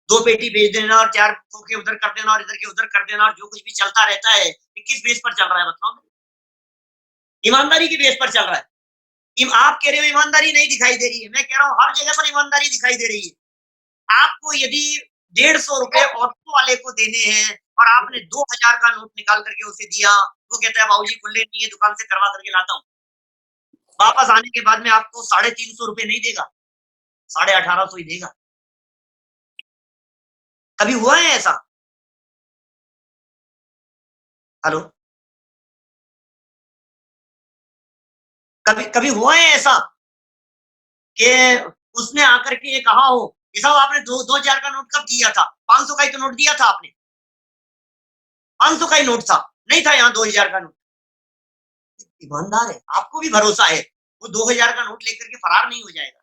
2 पेटी भेज देना और 4 खोखे उधर कर देना और इधर के उधर कर देना, और जो कुछ भी चलता रहता है ये किस बेस पर चल रहा है बताओ? ईमानदारी की बेस पर चल रहा है। आप कह रहे हो ईमानदारी नहीं दिखाई दे रही है, मैं कह रहा हूँ हर जगह पर ईमानदारी दिखाई दे रही है। आपको यदि 150 रुपए ऑटो वाले को देने हैं और आपने 2000 का नोट निकाल करके उसे दिया, वो कहता है बाबूजी खुले नहीं है, दुकान से करवा करके लाता हूँ। वापस आने के बाद में आपको 350 रुपए नहीं देगा, 1850 ही देगा। कभी हुआ है ऐसा? हेलो, कभी कभी हुआ है ऐसा कि उसने आकर के ये कहा हो कि साहब आपने 2000 का नोट कब दिया था, 500 का ही तो नोट दिया था आपने, 500 का ही नोट था, नहीं था यहाँ 2000 का नोट। ईमानदार है, आपको भी भरोसा है वो 2000 का नोट लेकर के फरार नहीं हो जाएगा।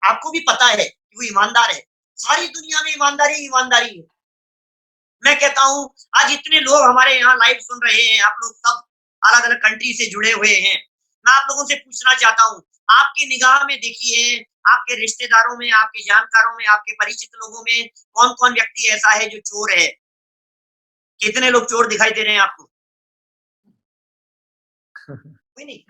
आपको भी पता है कि वो ईमानदार है। सारी दुनिया में ईमानदारी ईमानदारी है। मैं कहता हूँ आज इतने लोग हमारे यहाँ लाइव सुन रहे हैं, आप लोग सब अलग-अलग कंट्री से जुड़े हुए हैं। मैं आप लोगों से पूछना चाहता हूँ, आपकी निगाह में देखिए, आपके रिश्तेदारों में, आपके जानकारों में, आपके परिचित लोगों में कौन-कौन व्यक्ति ऐसा है जो चोर है? कितने लोग चोर दिखाई दे रहे हैं आपको? कोई नहीं।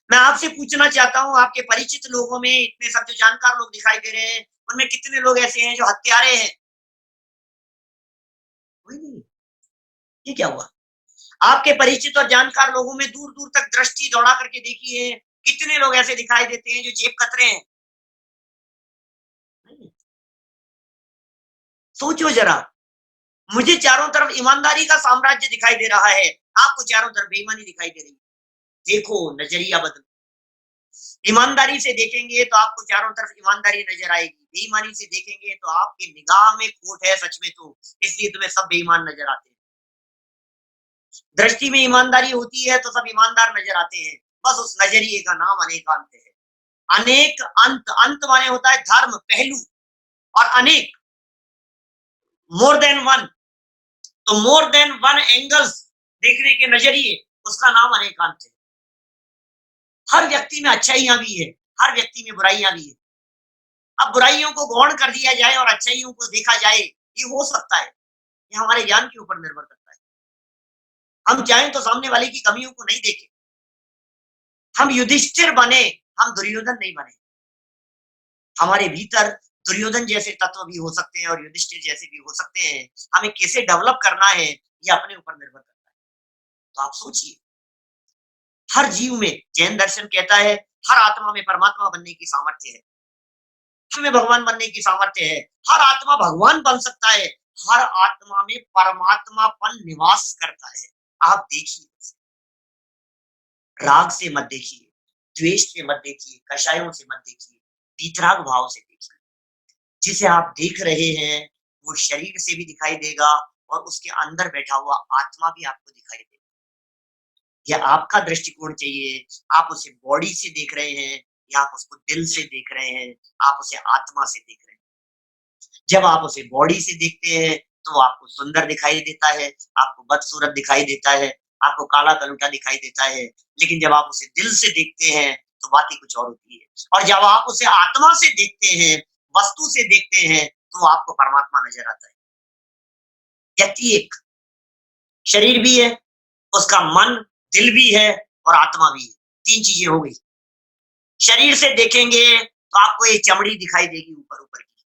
मैं आपसे पूछना चाहता हूँ, आपके परिचित लोगों में इतने सब जो जानकार लोग दिखाई दे रहे हैं, उनमें कितने लोग ऐसे हैं जो हत्यारे हैं? कोई नहीं। ये क्या हुआ? आपके परिचित और जानकार लोगों में दूर-दूर तक दृष्टि दौड़ा करके देखिए, कितने लोग ऐसे दिखाई देते हैं जो जेब कतरे हैं? नहीं, सोचो ज़रा, मुझे चारों तरफ ईमानदारी का साम्राज्य दिखाई दे रहा है, आपको चारों तरफ बेईमानी दिखाई दे रही है। देखो, नज़रिया बदलो। ईमानदारी से देखेंगे तो आपको चारों तरफ ईमानदारी नज़र आएगी, बेईमानी से देखेंगे तो आपकी निगाह में खोट है सच में तो, इसलिए तुम्हें सब बेईमान नज़र आते हैं। दृष्टि में ईमानदारी होती है तो सब ईमानदार नज़र आते हैं, बस उस नज़रिए का नाम अनेकांत है। अनेक अंत, अंत माने होता है धर्म, पहलू और अनेक, मोर देन वन। तो मोर देन वन एंगल्स देखने के नजरिए, उसका नाम अनेकांत है। हर व्यक्ति में अच्छाइयां भी है, हर व्यक्ति में बुराइयां भी है। अब बुराइयों को गौण कर दिया जाए और अच्छाइयों को देखा जाए, ये हो सकता है। ये हमारे ज्ञान के ऊपर निर्भर करता है। हम चाहें तो सामने वाले की कमियों को नहीं देखें। हम युधिष्ठिर बने, हम दुर्योधन नहीं बने। हमारे भीतर दुर्योधन जैसे तत्व भी हो सकते हैं और युधिष्ठिर जैसे भी हो सकते हैं। हमें कैसे डेवलप करना है, ये अपने ऊपर निर्भर करता है। तो आप सोचिए, हर जीव में जैन दर्शन कहता है, हर आत्मा में परमात्मा बनने की सामर्थ्य है। हमें भगवान बनने की सामर्थ्य है। हर आत्मा भगवान बन सकता है। हर आत्मा में परमात्मापन निवास करता है। आप देखिए, राग से मत देखिए, द्वेष से मत देखिए, कषायों से मत देखिए, वीतराग भाव से देखिए। जिसे आप देख रहे हैं, वो शरीर से भी दिखाई देगा और उसके अंदर बैठा हुआ आत्मा भी आपको दिखाई देगा। यह आपका दृष्टिकोण चाहिए, आप उसे बॉडी से देख रहे हैं या आप उसको दिल से देख रहे हैं, आप उसे आत्मा से देख रहे हैं। जब आप उसे बॉडी से देखते हैं, तो वो आपको सुंदर दिखाई देता है, आपको बदसूरत दिखाई देता है, आपको काला-कलूटा दिखाई देता है। लेकिन जब आप उसे दिल से देखते हैं, तो बात ही कुछ और होती है। और जब आप उसे आत्मा से देखते हैं, वस्तु से देखते हैं, तो आपको परमात्मा नज़र आता है। व्यक्ति एक, शरीर भी है, उसका मन, दिल भी है और आत्मा भी है। 3 चीज़ें हो गई। शरीर से देखेंगे, तो आपको एक चमड़ी दिखाई देगी ऊपर-ऊपर की,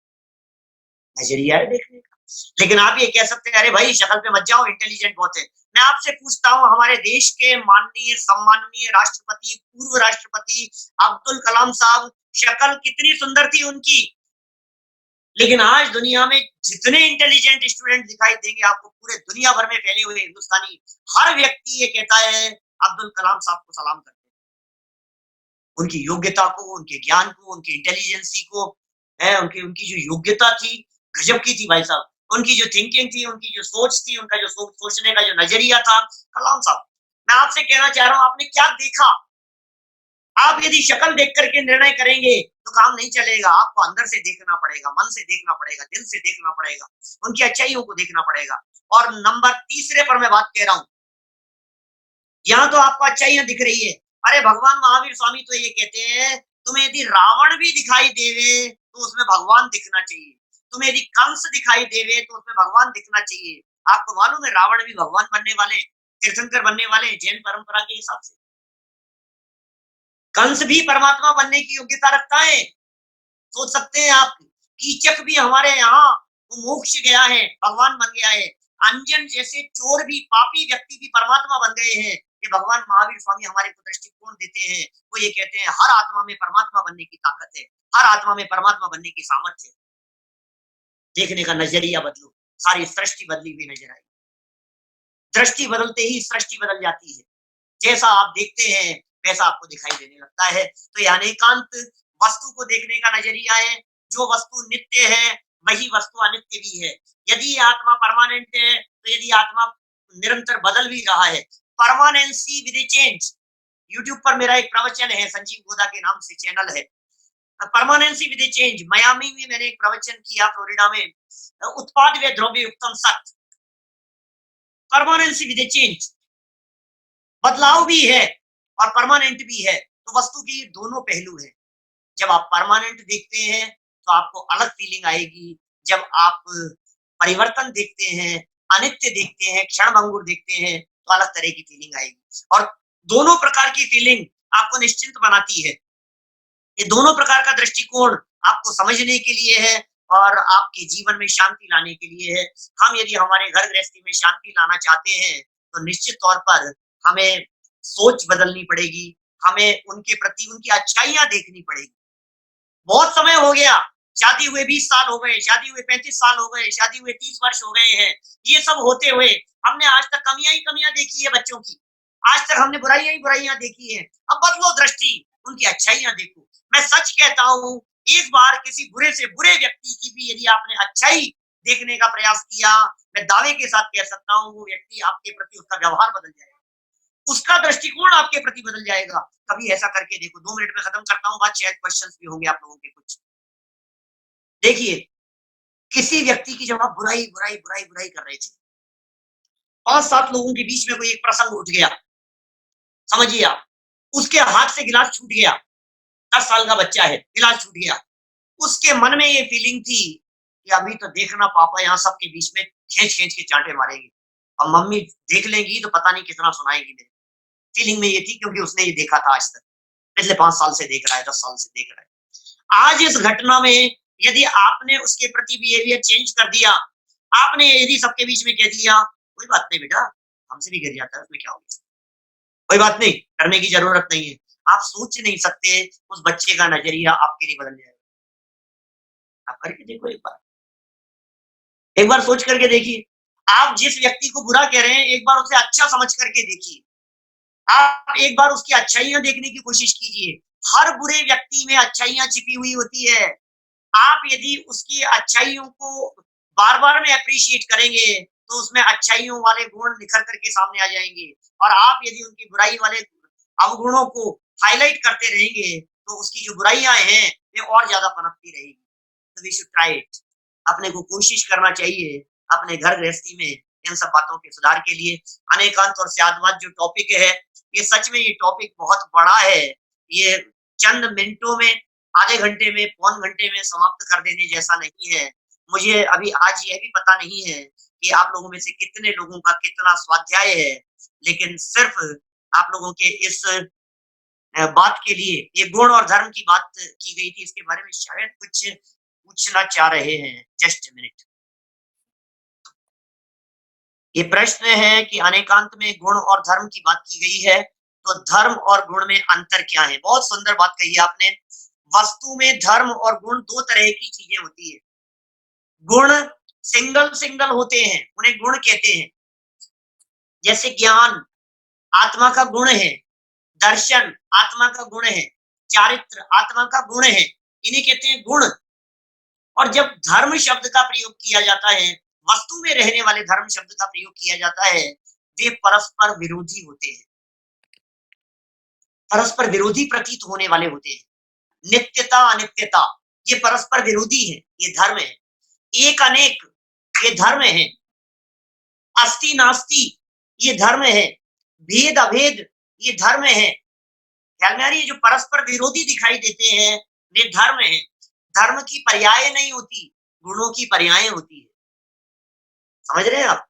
नज़रिया है देखने का। लेकिन आप ये कह सकते हैं, अरे भाई शक्ल पे मत जाओ, इंटेलिजेंट बहुत है। मैं आपसे पूछता हूँ, हमारे देश के माननीय, सम्माननीय राष्ट्रपति, पूर्व राष्ट्रपति अब्दुल कलाम साहब, शक्ल कितनी सुंदर थी उनकी। लेकिन आज दुनिया में जितने इंटेलिजेंट स्टूडेंट दिखाई देंगे आपको पूरे दुनिया भर में फैले हुए हिंदुस्तानी, हर व्यक्ति ये कहता है अब्दुल कलाम साहब को सलाम करते हैं। उनकी योग्यता को, उनके ज्ञान को, उनकी इंटेलिजेंसी को, है उनकी उनकी जो योग्यता थी, गजब की थी भाई साहब। उनकी जो थिंकिंग थी, उनकी जो सोच थी, उनका जो सोचने का जो नजरिया था, कलाम साहब। मैं आपसे कहना चाह रहा हूँ, आपने क्या देखा? आप यदि शक्ल देख करके निर्णय करेंगे तो काम नहीं चलेगा। आपको अंदर से देखना पड़ेगा, मन से देखना पड़ेगा, दिल से देखना पड़ेगा, उनकी अच्छाइयों को देखना पड़ेगा। और नंबर तीसरे पर मैं बात कह रहा हूँ, यहाँ तो आपको अच्छाइयाँ दिख रही है। अरे भगवान महावीर स्वामी तो ये कहते हैं, तुम्हें यदि रावण भी दिखाई देवे तो उसमें भगवान दिखना चाहिए। तुम्हें यदि कंस दिखाई देवे तो उसमें भगवान दिखना चाहिए। आपको मालूम है रावण भी भगवान बनने वाले, तीर्थंकर बनने वाले जैन परंपरा के हिसाब से। कंस भी परमात्मा बनने की योग्यता रखता है। सोच सकते हैं आप, कीचक भी हमारे यहाँ वो मोक्ष गया है, भगवान बन गया है। अंजन जैसे चोर भी, पापी व्यक्ति भी परमात्मा बन गए हैं। ये भगवान महावीर स्वामी हमारे को दृष्टिकोण देते हैं। वो ये कहते हैं हर आत्मा में परमात्मा बनने की ताकत है, हर आत्मा में परमात्मा बनने की सामर्थ्य है। देखने का नजरिया बदलो, सारी सृष्टि बदली हुई नजर आई। दृष्टि बदलते ही सृष्टि बदल जाती है। जैसा आप देखते हैं वैसा आपको दिखाई देने लगता है। तो ये अनेकांत वस्तु को देखने का नजरिया है। जो वस्तु नित्य है वही वस्तु अनित्य भी है। यदि आत्मा परमानेंट है तो यदि आत्मा निरंतर बदल भी रहा है, permanency with A change, YouTube पर मेरा एक प्रवचन है, संजीव गोदा के नाम से चैनल है। Permanency with A change, Miami में मैंने एक प्रवचन किया, फ्लोरिडा में। उत्पाद व द्रव्य युक्तम सत, परमानेंसी विद ए चेंज, बदलाव भी है और परमानेंट भी है। तो वस्तु के ये दोनों पहलू है। जब आप परमानेंट देखते हैं तो आपको अलग फीलिंग आएगी। जब आप परिवर्तन देखते हैं, अनित्य देखते हैं, क्षण भंगुर देखते हैं, तो अलग तरह की फीलिंग आएगी। और दोनों प्रकार की फीलिंग आपको निश्चिंत बनाती है। ये दोनों प्रकार का दृष्टिकोण आपको समझने के लिए है और आपके जीवन में शांति लाने के लिए है। हम यदि हमारे घर गृहस्थी में शांति लाना चाहते हैं तो निश्चित तौर पर हमें सोच बदलनी पड़ेगी। हमें उनके प्रति उनकी अच्छाइयां देखनी पड़ेगी। बहुत समय हो गया, शादी हुए 20 साल हो गए, शादी हुए 35 साल हो गए, शादी हुए 30 वर्ष हो गए हैं। ये सब होते हुए हमने आज तक कमियां ही कमियां देखी है बच्चों की। आज तक हमने बुराइयां ही बुराइयां देखी है। अब बदलो दृष्टि, उनकी अच्छाइयां देखो। मैं सच कहता हूँ, एक बार किसी बुरे से बुरे व्यक्ति की भी यदि आपने अच्छाई देखने का प्रयास किया, मैं दावे के साथ कह सकता हूँ वो व्यक्ति आपके प्रति उसका व्यवहार बदल जाएगा, उसका दृष्टिकोण आपके प्रति बदल जाएगा। कभी ऐसा करके देखो। 2 मिनट में खत्म करता हूँ बात, शायद क्वेश्चंस भी होंगे आप लोगों के कुछ। देखिए, किसी व्यक्ति की जब आप बुराई बुराई बुराई बुराई कर रहे थे, 5-7 लोगों के बीच में कोई एक प्रसंग उठ गया, समझिए आप, उसके हाथ से गिलास छूट गया, 10 साल का बच्चा है, गिलास छूट गया। उसके मन में ये फीलिंग थी कि अभी तो देखना पापा यहाँ सबके बीच में खींच-खींच के चांटे मारेंगे और मम्मी देख लेंगी तो पता नहीं कितना सुनाएगी मेरे। फीलिंग में ये थी क्योंकि उसने ये देखा था आज तक। पिछले 5 साल से देख रहा है, 10 साल से देख रहा है। आज इस घटना में यदि आपने उसके प्रति बिहेवियर चेंज कर दिया, आपने यदि सबके बीच में कह दिया, कोई बात नहीं बेटा, हमसे भी गिर जाता है, उसमें क्या हो गया? कोई बात नहीं, डरने की ज़रूरत नहीं है। आप सोच नहीं सकते उस बच्चे का नज़रिया आपके लिए बदल जाएगा। आप करके देखो एक बार। एक बार सोच करके देखिए। आप जिस व्यक्ति को बुरा कह रहे हैं, एक बार उसे अच्छा समझ करके देखिए। आप एक बार उसकी अच्छाइयाँ देखने की कोशिश कीजिए। हर बुरे व्यक्ति में अच्छाइयाँ छिपी हुई होती है। आप यदि उसकी अच्छाइयों को बार-बार में एप्रिशिएट करेंगे, तो उसमें अच्छाइयों वाले गुण निखर कर के सामने आ जाएँगे और आप यदि उनकी बुराई वाले अवगुणों को हाइलाइट करते रहेंगे, तो उसकी जो बुराइयाँ हैं, ये और ज़्यादा पनपती रहेगी। तो वी शुड ट्राई इट। अपने को कोशिश करना चाहिए, अपने घर गृहस्थी में इन सब बातों के सुधार के लिए। अनेकांत और स्यादवाद जो टॉपिक है, ये सच में ये टॉपिक बहुत बड़ा है। ये चंद मिनटों में, आधे घंटे में, पौन घंटे में समाप्त कर देने जैसा नहीं है। मुझे अभी आज यह भी पता नहीं है कि आप लोगों में से कितने लोगों का कितना स्वाध्याय है, लेकिन सिर्फ आप लोगों के इस बात के लिए, ये गुण और धर्म की बात की गई थी, इसके बारे में शायद कुछ पूछना चाह रहे हैं। Just a minute. ये प्रश्न है कि अनेकांत में गुण और धर्म की बात की गई है, तो धर्म और गुण में अंतर क्या है? बहुत सुंदर बात कही आपने। वस्तु में धर्म और गुण 2 तरह की चीजें होती है। गुण सिंगल सिंगल होते हैं, उन्हें गुण कहते हैं। जैसे ज्ञान आत्मा का गुण है, दर्शन आत्मा का गुण है, चारित्र आत्मा का गुण है, इन्हें कहते हैं गुण। और जब धर्म शब्द का प्रयोग किया जाता है, वस्तु में रहने वाले धर्म शब्द का प्रयोग किया जाता है, वे परस्पर विरोधी होते हैं, परस्पर विरोधी प्रतीत होने वाले होते हैं। नित्यता अनित्यता, ये परस्पर विरोधी है, ये धर्म है। एक अनेक, ये धर्म है। अस्ति नास्ति, ये धर्म है। भेद अभेद, ये धर्म है। ख्याल में आ रही है? जो परस्पर विरोधी दिखाई देते हैं, वे धर्म है। धर्म की पर्याय नहीं होती, गुणों की पर्याय होती है। समझ रहे हैं आप?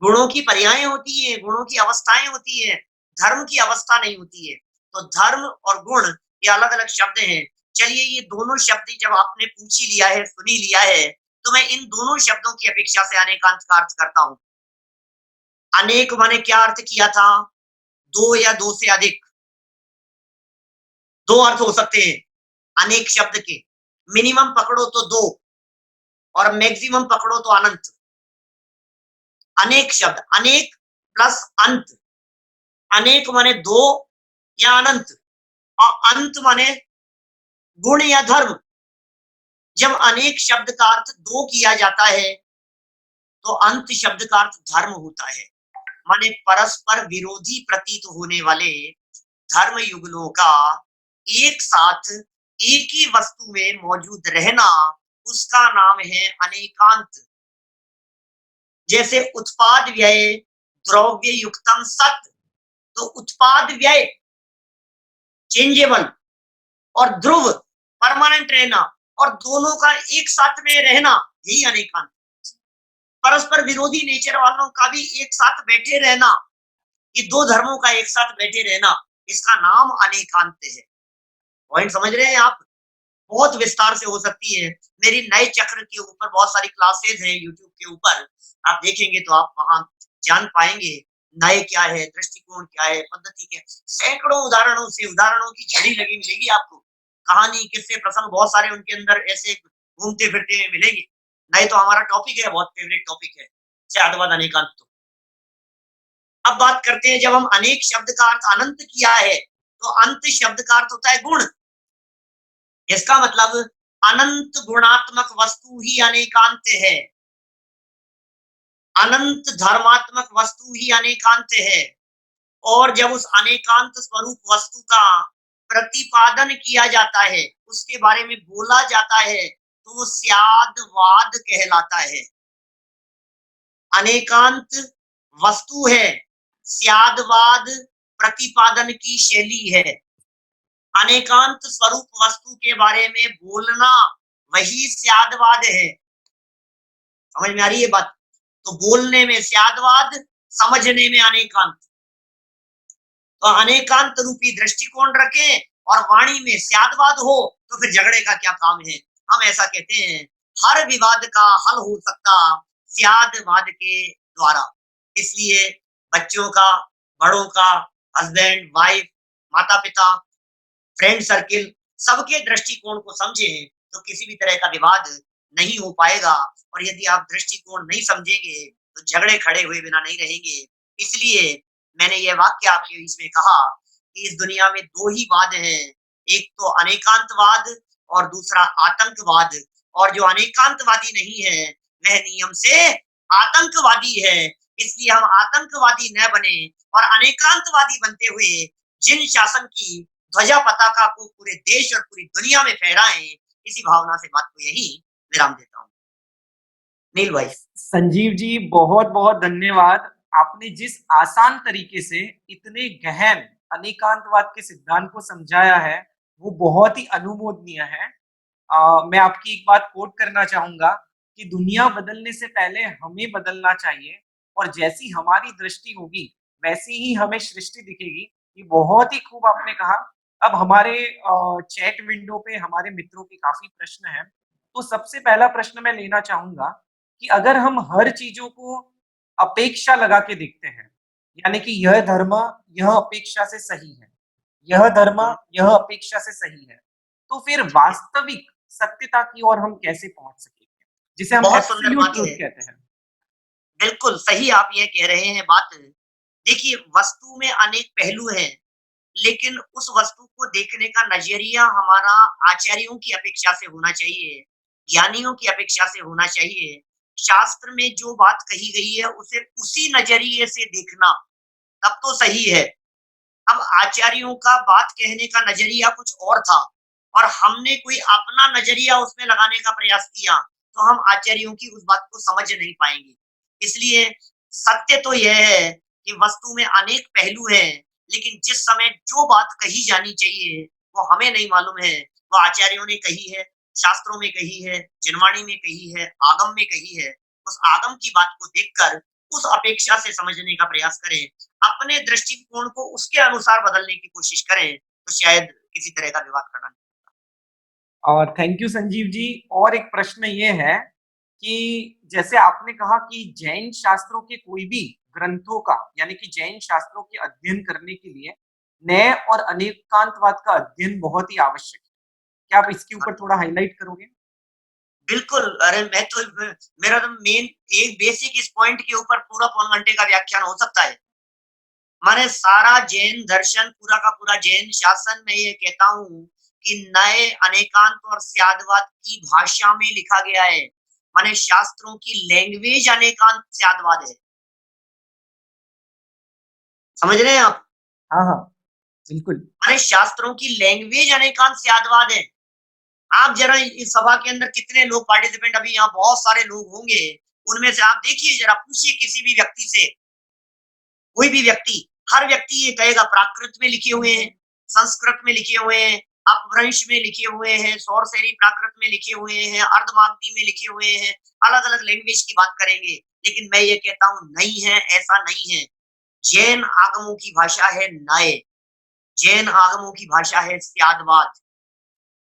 गुणों की पर्याय होती है, गुणों की अवस्थाएं होती है, धर्म की अवस्था नहीं होती है। तो धर्म और गुण ये अलग अलग शब्द हैं। चलिए, ये दोनों शब्द जब आपने पूछ ही लिया है, सुन ही लिया है, तो मैं इन दोनों शब्दों की अपेक्षा से अनेकांत का अर्थ करता हूं। अनेक माने क्या अर्थ किया था? 2 या 2 से अधिक। 2 अर्थ हो सकते हैं अनेक शब्द के। मिनिमम पकड़ो तो 2 और मैक्सिमम पकड़ो तो अनंत। अनेक शब्द, अनेक प्लस अंत। अनेक माने 2 या अनंत, और अंत माने गुण या धर्म। जब अनेक शब्द का अर्थ 2 किया जाता है, तो अंत शब्द का अर्थ धर्म होता है। माने परस्पर विरोधी प्रतीत होने वाले धर्म युगलों का एक साथ एक ही वस्तु में मौजूद रहना, उसका नाम है अनेकांत। जैसे उत्पाद व्यय, द्रव्य युक्तम सत, तो उत्पाद व्यय चेंजेबल और ध्रुव परमानेंट रहना, और दोनों का एक साथ में रहना, यही अनेकांत। परस्पर विरोधी नेचर वालों का भी एक साथ बैठे रहना, ये दो धर्मों का एक साथ बैठे रहना, इसका नाम अनेकांत है। पॉइंट समझ रहे हैं आप? बहुत विस्तार से हो सकती है। मेरी नए चक्र के ऊपर बहुत सारी क्लासेस हैं यूट्यूब के ऊपर, आप देखेंगे तो आप वहां जान पाएंगे नए क्या है, दृष्टिकोण क्या है, पद्धति क्या है। सैकड़ों उदाहरणों से, उदाहरणों की झड़ी लगी मिलेगी आपको। कहानी, किस्से, प्रसंग बहुत सारे उनके अंदर ऐसे घूमते फिरते हुए मिलेंगे। नहीं तो हमारा टॉपिक है, बहुत फेवरेट टॉपिक है, सत्यवाद अनेकांत। तो अब बात करते हैं, जब हम अनेक शब्द का अर्थ अनंत किया है, तो अंत शब्द का अर्थ होता है गुण। इसका मतलब अनंत गुणात्मक वस्तु ही अनेकांत है, अनंत धर्मात्मक वस्तु ही अनेकांत है। और जब उस अनेकांत स्वरूप वस्तु का प्रतिपादन किया जाता है, उसके बारे में बोला जाता है, तो वो स्यादवाद कहलाता है। अनेकांत वस्तु है, स्यादवाद प्रतिपादन की शैली है। अनेकांत स्वरूप वस्तु के बारे में बोलना, वही स्यादवाद है। समझ में आ रही है बात? तो बोलने में स्यादवाद, समझने में अनेकांत। तो अनेकांत रूपी दृष्टिकोण रखें और वाणी में स्यादवाद हो, तो फिर झगड़े का क्या काम है। हम ऐसा कहते हैं, हर विवाद का हल हो सकता स्यादवाद के द्वारा। इसलिए बच्चों का, बड़ों का, हस्बैंड वाइफ, माता पिता, फ्रेंड सर्किल, सबके दृष्टिकोण को समझें, तो किसी भी तरह का विवाद नहीं हो पाएगा। और यदि आप दृष्टिकोण नहीं समझेंगे, तो झगड़े खड़े हुए बिना नहीं रहेंगे। इसलिए मैंने ये वाक्य आपके बीच में कहा कि इस दुनिया में दो ही वाद हैं, एक तो अनेकांतवाद और दूसरा आतंकवाद। और जो अनेकांतवादी नहीं है, वह नियम से आतंकवादी है। इसलिए हम आतंकवादी न बने और अनेकांतवादी बनते हुए जिन शासन की ध्वजा पताका को पूरे देश और पूरी दुनिया में फहराएं, इसी भावना से बात को यही विराम देता हूँ। नील भाई। संजीव जी, बहुत बहुत धन्यवाद। आपने जिस आसान तरीके से इतने गहन अनेकांतवाद के सिद्धांत को समझाया है, वो बहुत ही अनुमोदनीय है। मैं आपकी एक बात कोट करना चाहूंगा कि दुनिया बदलने से पहले हमें बदलना चाहिए, और जैसी हमारी दृष्टि होगी वैसी ही हमें सृष्टि दिखेगी। ये बहुत ही खूब आपने कहा। अब हमारे चैट विंडो पे हमारे मित्रों के काफी प्रश्न हैं, तो सबसे पहला प्रश्न मैं लेना चाहूंगा कि अगर हम हर चीजों को अपेक्षा लगा के देखते हैं, यानी कि यह धर्म यह अपेक्षा से सही है, यह धर्म यह अपेक्षा से सही है, तो फिर वास्तविक सत्यता की ओर हम कैसे पहुंच सकेंगे, जिसे हम बहुत सुंदर एब्सोल्यूट बात ट्रुथ है, कहते हैं। बिल्कुल सही आप ये कह रहे हैं बात। देखिए, वस्तु में अनेक पहलू हैं, लेकिन उस वस्तु को देखने का नजरिया हमारा आचार्यों की अपेक्षा से होना चाहिए, ज्ञानियों की अपेक्षा से होना चाहिए। शास्त्र में जो बात कही गई है, उसे उसी नजरिए से देखना, तब तो सही है। अब आचार्यों का बात कहने का नजरिया कुछ और था, और हमने कोई अपना नजरिया उसमें लगाने का प्रयास किया, तो हम आचार्यों की उस बात को समझ नहीं पाएंगे। इसलिए सत्य तो यह है कि वस्तु में अनेक पहलू हैं, लेकिन जिस समय जो बात कही जानी चाहिए, वो हमें नहीं मालूम है, वो आचार्यों ने कही है, शास्त्रों में कही है, जिनवाणी में कही है, आगम में कही है। उस आगम की बात को देखकर उस अपेक्षा से समझने का प्रयास करें, अपने दृष्टिकोण को उसके अनुसार बदलने की कोशिश करें, तो शायद किसी तरह का विवाद करना नहीं। और थैंक यू संजीव जी। और एक प्रश्न ये है कि जैसे आपने कहा कि जैन शास्त्रों के कोई भी ग्रंथों का, यानी कि जैन शास्त्रों के अध्ययन करने के लिए नए और अनेकांतवाद का अध्ययन बहुत ही आवश्यक है। क्या आप इसके ऊपर थोड़ा हाईलाइट करोगे? बिल्कुल, अरे मैं तो मेरा तो मेन एक बेसिक इस पॉइंट के ऊपर पूरा पौन घंटे का व्याख्यान हो सकता है। माने सारा जैन दर्शन, पूरा का पूरा जैन शासन, मैं ये कहता हूँ कि नए अनेकांत और स्यादवाद की भाषा में लिखा गया है। माने शास्त्रों की लैंग्वेज अनेकांत स्यादवाद है। समझ रहे हैं आप? हाँ हाँ। बिल्कुल। माने शास्त्रों की लैंग्वेज अनेकांत स्यादवाद है। आप जरा इस सभा के अंदर कितने लोग पार्टिसिपेंट, अभी यहाँ बहुत सारे लोग होंगे, उनमें से आप देखिए जरा, पूछिए किसी भी व्यक्ति से, कोई भी व्यक्ति, हर व्यक्ति ये कहेगा प्राकृत में लिखे हुए हैं, संस्कृत में लिखे हुए हैं, अपभ्रंश में लिखे हुए हैं, सौरसेनी प्राकृत में लिखे हुए हैं, अर्धमागधी में लिखे हुए हैं, अलग अलग लैंग्वेज की बात करेंगे। लेकिन मैं ये कहता हूं नहीं है, ऐसा नहीं है। जैन आगमों की भाषा है नए, जैन आगमों की भाषा है स्यादवाद।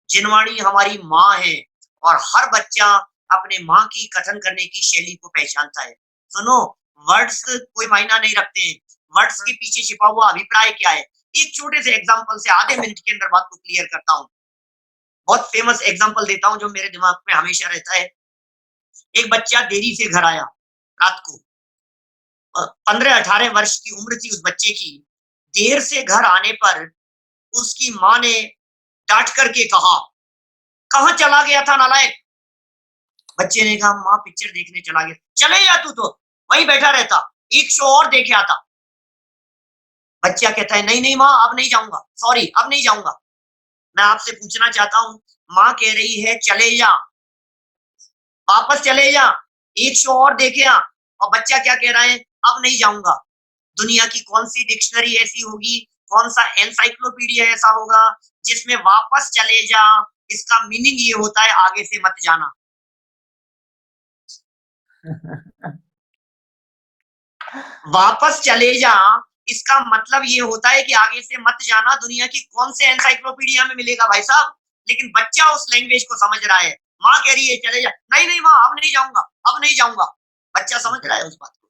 जिनवाणी हमारी माँ है और हर बच्चा अपने माँ की कथन करने की शैली को पहचानता है। सुनो, वर्ड्स कोई मायना नहीं रखते हैं, वर्ड्स के पीछे छिपा हुआ अभिप्राय क्या है। एक छोटे से एग्जांपल से आधे मिनट के अंदर बात को क्लियर करता हूँ। बहुत फेमस एग्जांपल देता हूँ जो मेरे दिमाग में हमेशा रहता है। एक बच्चा देरी से घर आया रात को, 15-18 वर्ष की उम्र थी उस बच्चे की। देर से घर आने पर उसकी माँ ने डांट करके कहा, कहाँ चला गया था नालायक। बच्चे ने कहा, माँ पिक्चर देखने चला गया। चले जा, तू तो वहीं बैठा रहता, एक शो और देखे आता। बच्चा कहता है, नहीं नहीं माँ, अब नहीं जाऊंगा, सॉरी अब नहीं जाऊंगा। मैं आपसे पूछना चाहता हूँ, माँ कह रही है चले जा, वापस चले जा, एक शो और देखे आ, और बच्चा क्या कह रहा है, अब नहीं जाऊंगा। दुनिया की कौन सी डिक्शनरी ऐसी होगी, कौन सा एनसाइक्लोपीडिया ऐसा होगा जिसमें वापस चले जा इसका मीनिंग ये होता है आगे से मत जाना। वापस चले जा इसका मतलब ये होता है कि आगे से मत जाना। दुनिया की कौन से एनसाइक्लोपीडिया में मिलेगा भाई साहब। लेकिन बच्चा उस लैंग्वेज को समझ रहा है। माँ कह रही है चले जा, नहीं नहीं माँ अब नहीं जाऊंगा, अब नहीं जाऊंगा। बच्चा समझ रहा है उस बात को।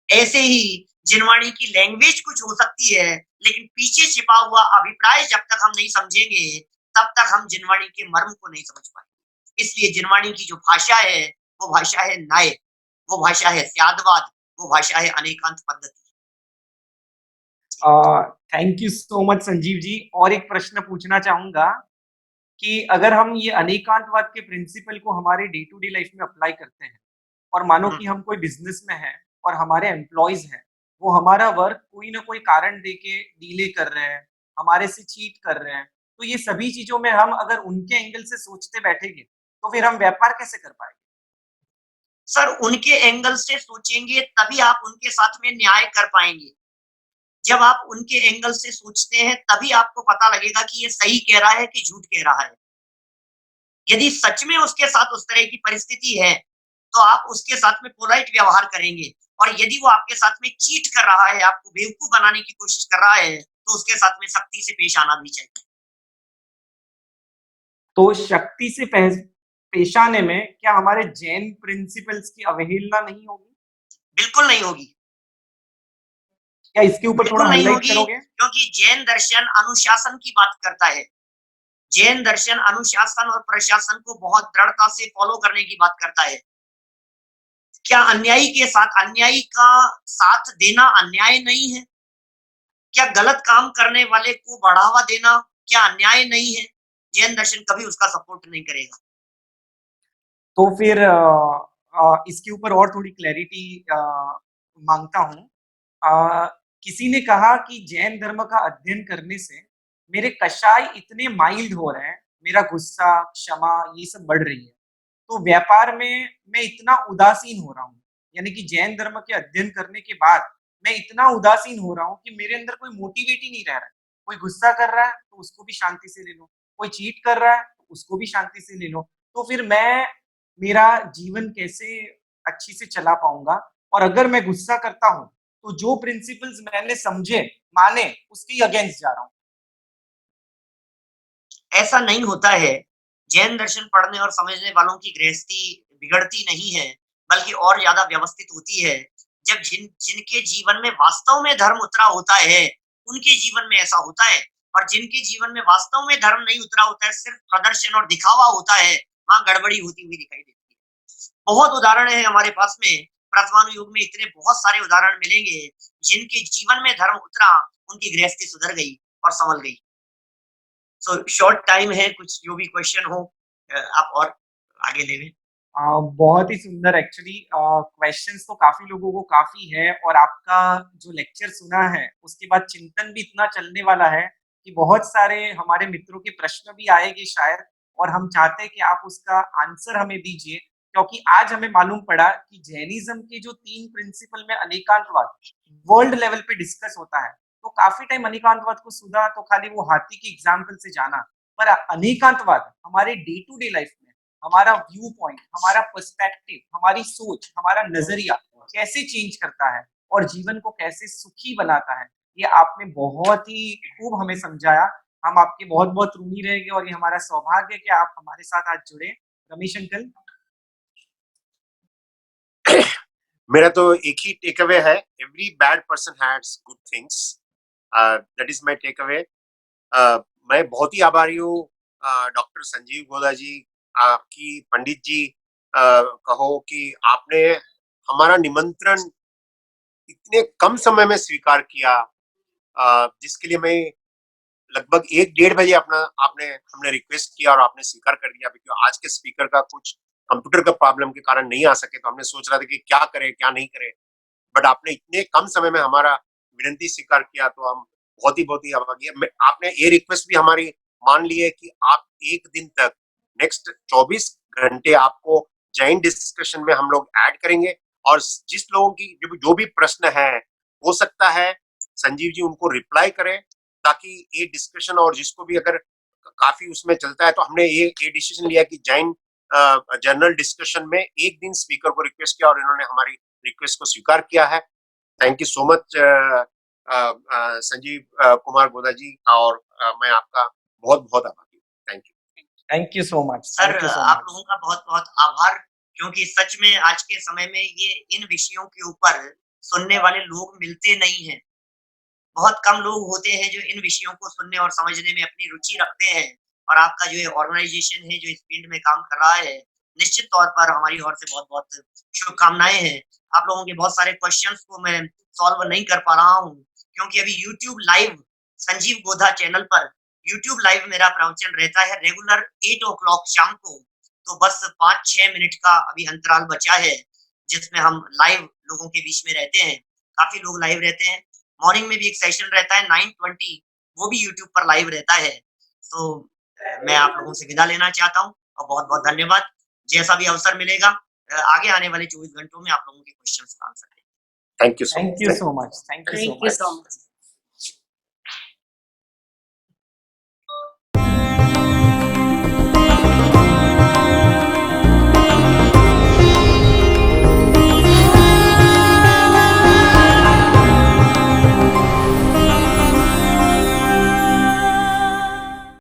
ऐसे ही जिनवाणी की लैंग्वेज कुछ हो सकती है, लेकिन पीछे छिपा हुआ अभिप्राय जब तक हम नहीं समझेंगे तब तक हम जिनवाणी के मर्म को नहीं समझ पाएंगे। इसलिए जिनवाणी की जो भाषा है वो भाषा है नाय, वो भाषा है स्यादवाद, वो भाषा है अनेकांत पद्धति। Thank you so much Sanjeev ji. और एक प्रश्न पूछना चाहूंगा कि अगर हम ये अनेकांतवाद के प्रिंसिपल को हमारे डे टू डे लाइफ में अप्लाई करते हैं और मानो हम्म, कि हम कोई बिजनेस में हैं और हमारे एम्प्लॉयज हैं, वो हमारा वर्क कोई ना कोई कारण देके डीले कर रहे हैं, हमारे से चीट कर रहे हैं, तो ये सभी चीजों में हम अगर उनके एंगल से सोचते बैठेंगे तो फिर हम व्यापार कैसे कर पाएंगे? सर उनके एंगल से सोचेंगे तभी आप उनके साथ में न्याय कर पाएंगे। जब आप उनके एंगल से सोचते हैं तभी आपको पता लगेगा कि ये सही कह रहा है कि झूठ कह रहा है। यदि सच में उसके साथ उस तरह की परिस्थिति है तो आप उसके साथ में पोलाइट व्यवहार करेंगे, और यदि वो आपके साथ में चीट कर रहा है, आपको बेवकूफ बनाने की कोशिश कर रहा है, तो उसके साथ में सख्ती से पेश आना भी चाहिए। तो शक्ति से पेश आने में क्या हमारे जैन प्रिंसिपल्स की अवहेलना नहीं होगी? बिल्कुल नहीं होगी, क्या इसके ऊपर थोड़ा बिल्कुल नहीं हाईलाइट होगी, करोगे? क्योंकि जैन दर्शन अनुशासन की बात करता है। जैन दर्शन अनुशासन और प्रशासन को बहुत दृढ़ता से फॉलो करने की बात करता है। क्या अन्यायी के साथ अन्यायी का साथ देना अन्याय नहीं है? क्या गलत काम करने वाले को बढ़ावा देना क्या अन्याय नहीं है? जैन दर्शन कभी उसका सपोर्ट नहीं करेगा। तो फिर इसके ऊपर और थोड़ी क्लैरिटी मांगता हूँ। किसी ने कहा कि जैन धर्म का अध्ययन करने से मेरे कषाय इतने माइल्ड हो रहे हैं, मेरा गुस्सा, क्षमा ये सब बढ़ रही है। तो व्यापार में मैं इतना उदासीन हो रहा हूँ, यानी कि जैन धर्म के अध्ययन करने के बाद मैं इतना उदासीन हो रहा हूँ कि मेरे अंदर कोई मोटिवेट ही नहीं रह रहा है। कोई गुस्सा कर रहा है तो उसको भी शांति से ले लो, कोई चीट कर रहा है तो उसको भी शांति से ले लो। तो फिर मैं मेरा जीवन कैसे अच्छी से चला पाऊंगा? और अगर मैं गुस्सा करता हूँ तो जो प्रिंसिपल्स मैंने समझे, माने, उसके ही अगेंस्ट जा रहा हूँ। ऐसा नहीं होता है। जैन दर्शन पढ़ने और समझने वालों की गृहस्थी बिगड़ती नहीं है, बल्कि और ज्यादा व्यवस्थित होती है। जब जिनके जीवन में वास्तव में धर्म उतरा होता है, उनके जीवन में ऐसा होता है। और जिनके जीवन में वास्तव में धर्म नहीं उतरा होता है, सिर्फ प्रदर्शन और दिखावा होता है, वहां गड़बड़ी होती हुई दिखाई देती है। बहुत उदाहरण है हमारे पास में। वर्तमान युग में इतने बहुत सारे उदाहरण मिलेंगे जिनके जीवन में धर्म उतरा, उनकी गृहस्थी सुधर गई और संभल गई। सो शॉर्ट टाइम है, कुछ जो भी क्वेश्चन हो आप और आगे ले लें। बहुत ही सुंदर एक्चुअली क्वेश्चंस तो काफी लोगों को काफी है, और आपका जो लेक्चर सुना है उसके बाद चिंतन भी इतना चलने वाला है कि बहुत सारे हमारे मित्रों के प्रश्न भी आएंगे शायद, और हम चाहते हैं कि आप उसका आंसर हमें दीजिए, क्योंकि आज हमें मालूम पड़ा कि जैनिज्म के जो 3 प्रिंसिपल में अनेकांतवाद वर्ल्ड लेवल पे डिस्कस होता है। तो काफी टाइम अनेकांतवाद को सुना तो खाली वो हाथी के एग्जाम्पल से जाना, पर अनेकांतवाद हमारे डे टू डे लाइफ में हमारा व्यू पॉइंट, हमारा पर्सपेक्टिव, हमारी सोच, हमारा नजरिया कैसे चेंज करता है और जीवन को कैसे सुखी बनाता है, ये आपने बहुत ही खूब हमें समझाया। हम आपके बहुत बहुत ऋणी रहेंगे, और ये हमारा सौभाग्य है कि आप हमारे साथ आज जुड़े। रमेश अंकल। मेरा तो एक ही टेक अवे है, every bad person has good things, that is my take away. मैं बहुत ही आभारी हूँ डॉक्टर संजीव गोदा जी, आपकी पंडित जी, कहो कि आपने हमारा निमंत्रण इतने कम समय में स्वीकार किया, जिसके लिए मैं लगभग 1-1.5 बजे हमने रिक्वेस्ट किया और आपने स्वीकार कर लिया, क्योंकि आज के स्पीकर का कुछ कंप्यूटर का प्रॉब्लम के कारण नहीं आ सके, तो हमने सोच रहा था कि क्या करें क्या नहीं करें, बट आपने इतने कम समय में हमारा विनंती स्वीकार किया, तो हम बहुत ही आभारी हैं। आपने ये रिक्वेस्ट भी हमारी मान ली है कि आप एक दिन तक नेक्स्ट 24 घंटे आपको जैन डिस्कशन में हम लोग ऐड करेंगे, और जिस लोगों की जो भी प्रश्न है, हो सकता है संजीव जी उनको रिप्लाई करें, ताकि ये डिस्कशन, और जिसको भी अगर काफी उसमें चलता है, तो हमने ये डिसीजन लिया कि जैन जनरल डिस्कशन में एक दिन स्पीकर को रिक्वेस्ट किया, और इन्होंने हमारी रिक्वेस्ट को स्वीकार किया है। Thank you so much Sanjeev Kumar Goda ji, और मैं आपका बहुत बहुत आभारी हूँ। Thank you. Thank you so much. Sir आप लोगों का बहुत बहुत आभार, क्योंकि सच में आज के समय में ये इन विषयों के ऊपर सुनने वाले लोग मिलते नहीं हैं। बहुत कम लोग होते हैं जो इन विषयों को सुनने और समझने में अपनी रुचि रखते हैं, और आपका जो ये ऑर्गेनाइजेशन है जो इस फील्ड में काम कर रहा है, निश्चित तौर पर हमारी ओर से बहुत-बहुत शुभकामनाएँ हैं। आप लोगों के बहुत सारे क्वेश्चंस को मैं सॉल्व नहीं कर पा रहा हूँ, क्योंकि अभी YouTube live Sanjeev Godha channel पर यूट्यूब लाइव मेरा प्रवचन रहता है रेगुलर 8 ओ क्लॉक शाम को। तो बस 5-6 मिनट का अभी अंतराल बचा है, जिसमें हम लाइव लोगों के बीच में रहते हैं। काफ़ी लोग लाइव रहते हैं। मॉर्निंग में भी एक सेशन रहता है 9:20, वो भी यूट्यूब पर लाइव रहता है। तो मैं आप लोगों से विदा लेना चाहता हूँ, और बहुत-बहुत धन्यवाद। जैसा भी अवसर मिलेगा आगे आने वाले 24 घंटों में आप लोगों के क्वेश्चंस का आंसर देंगे। Thank you so much. Thank you so much. Thank you Thank you so so much. much.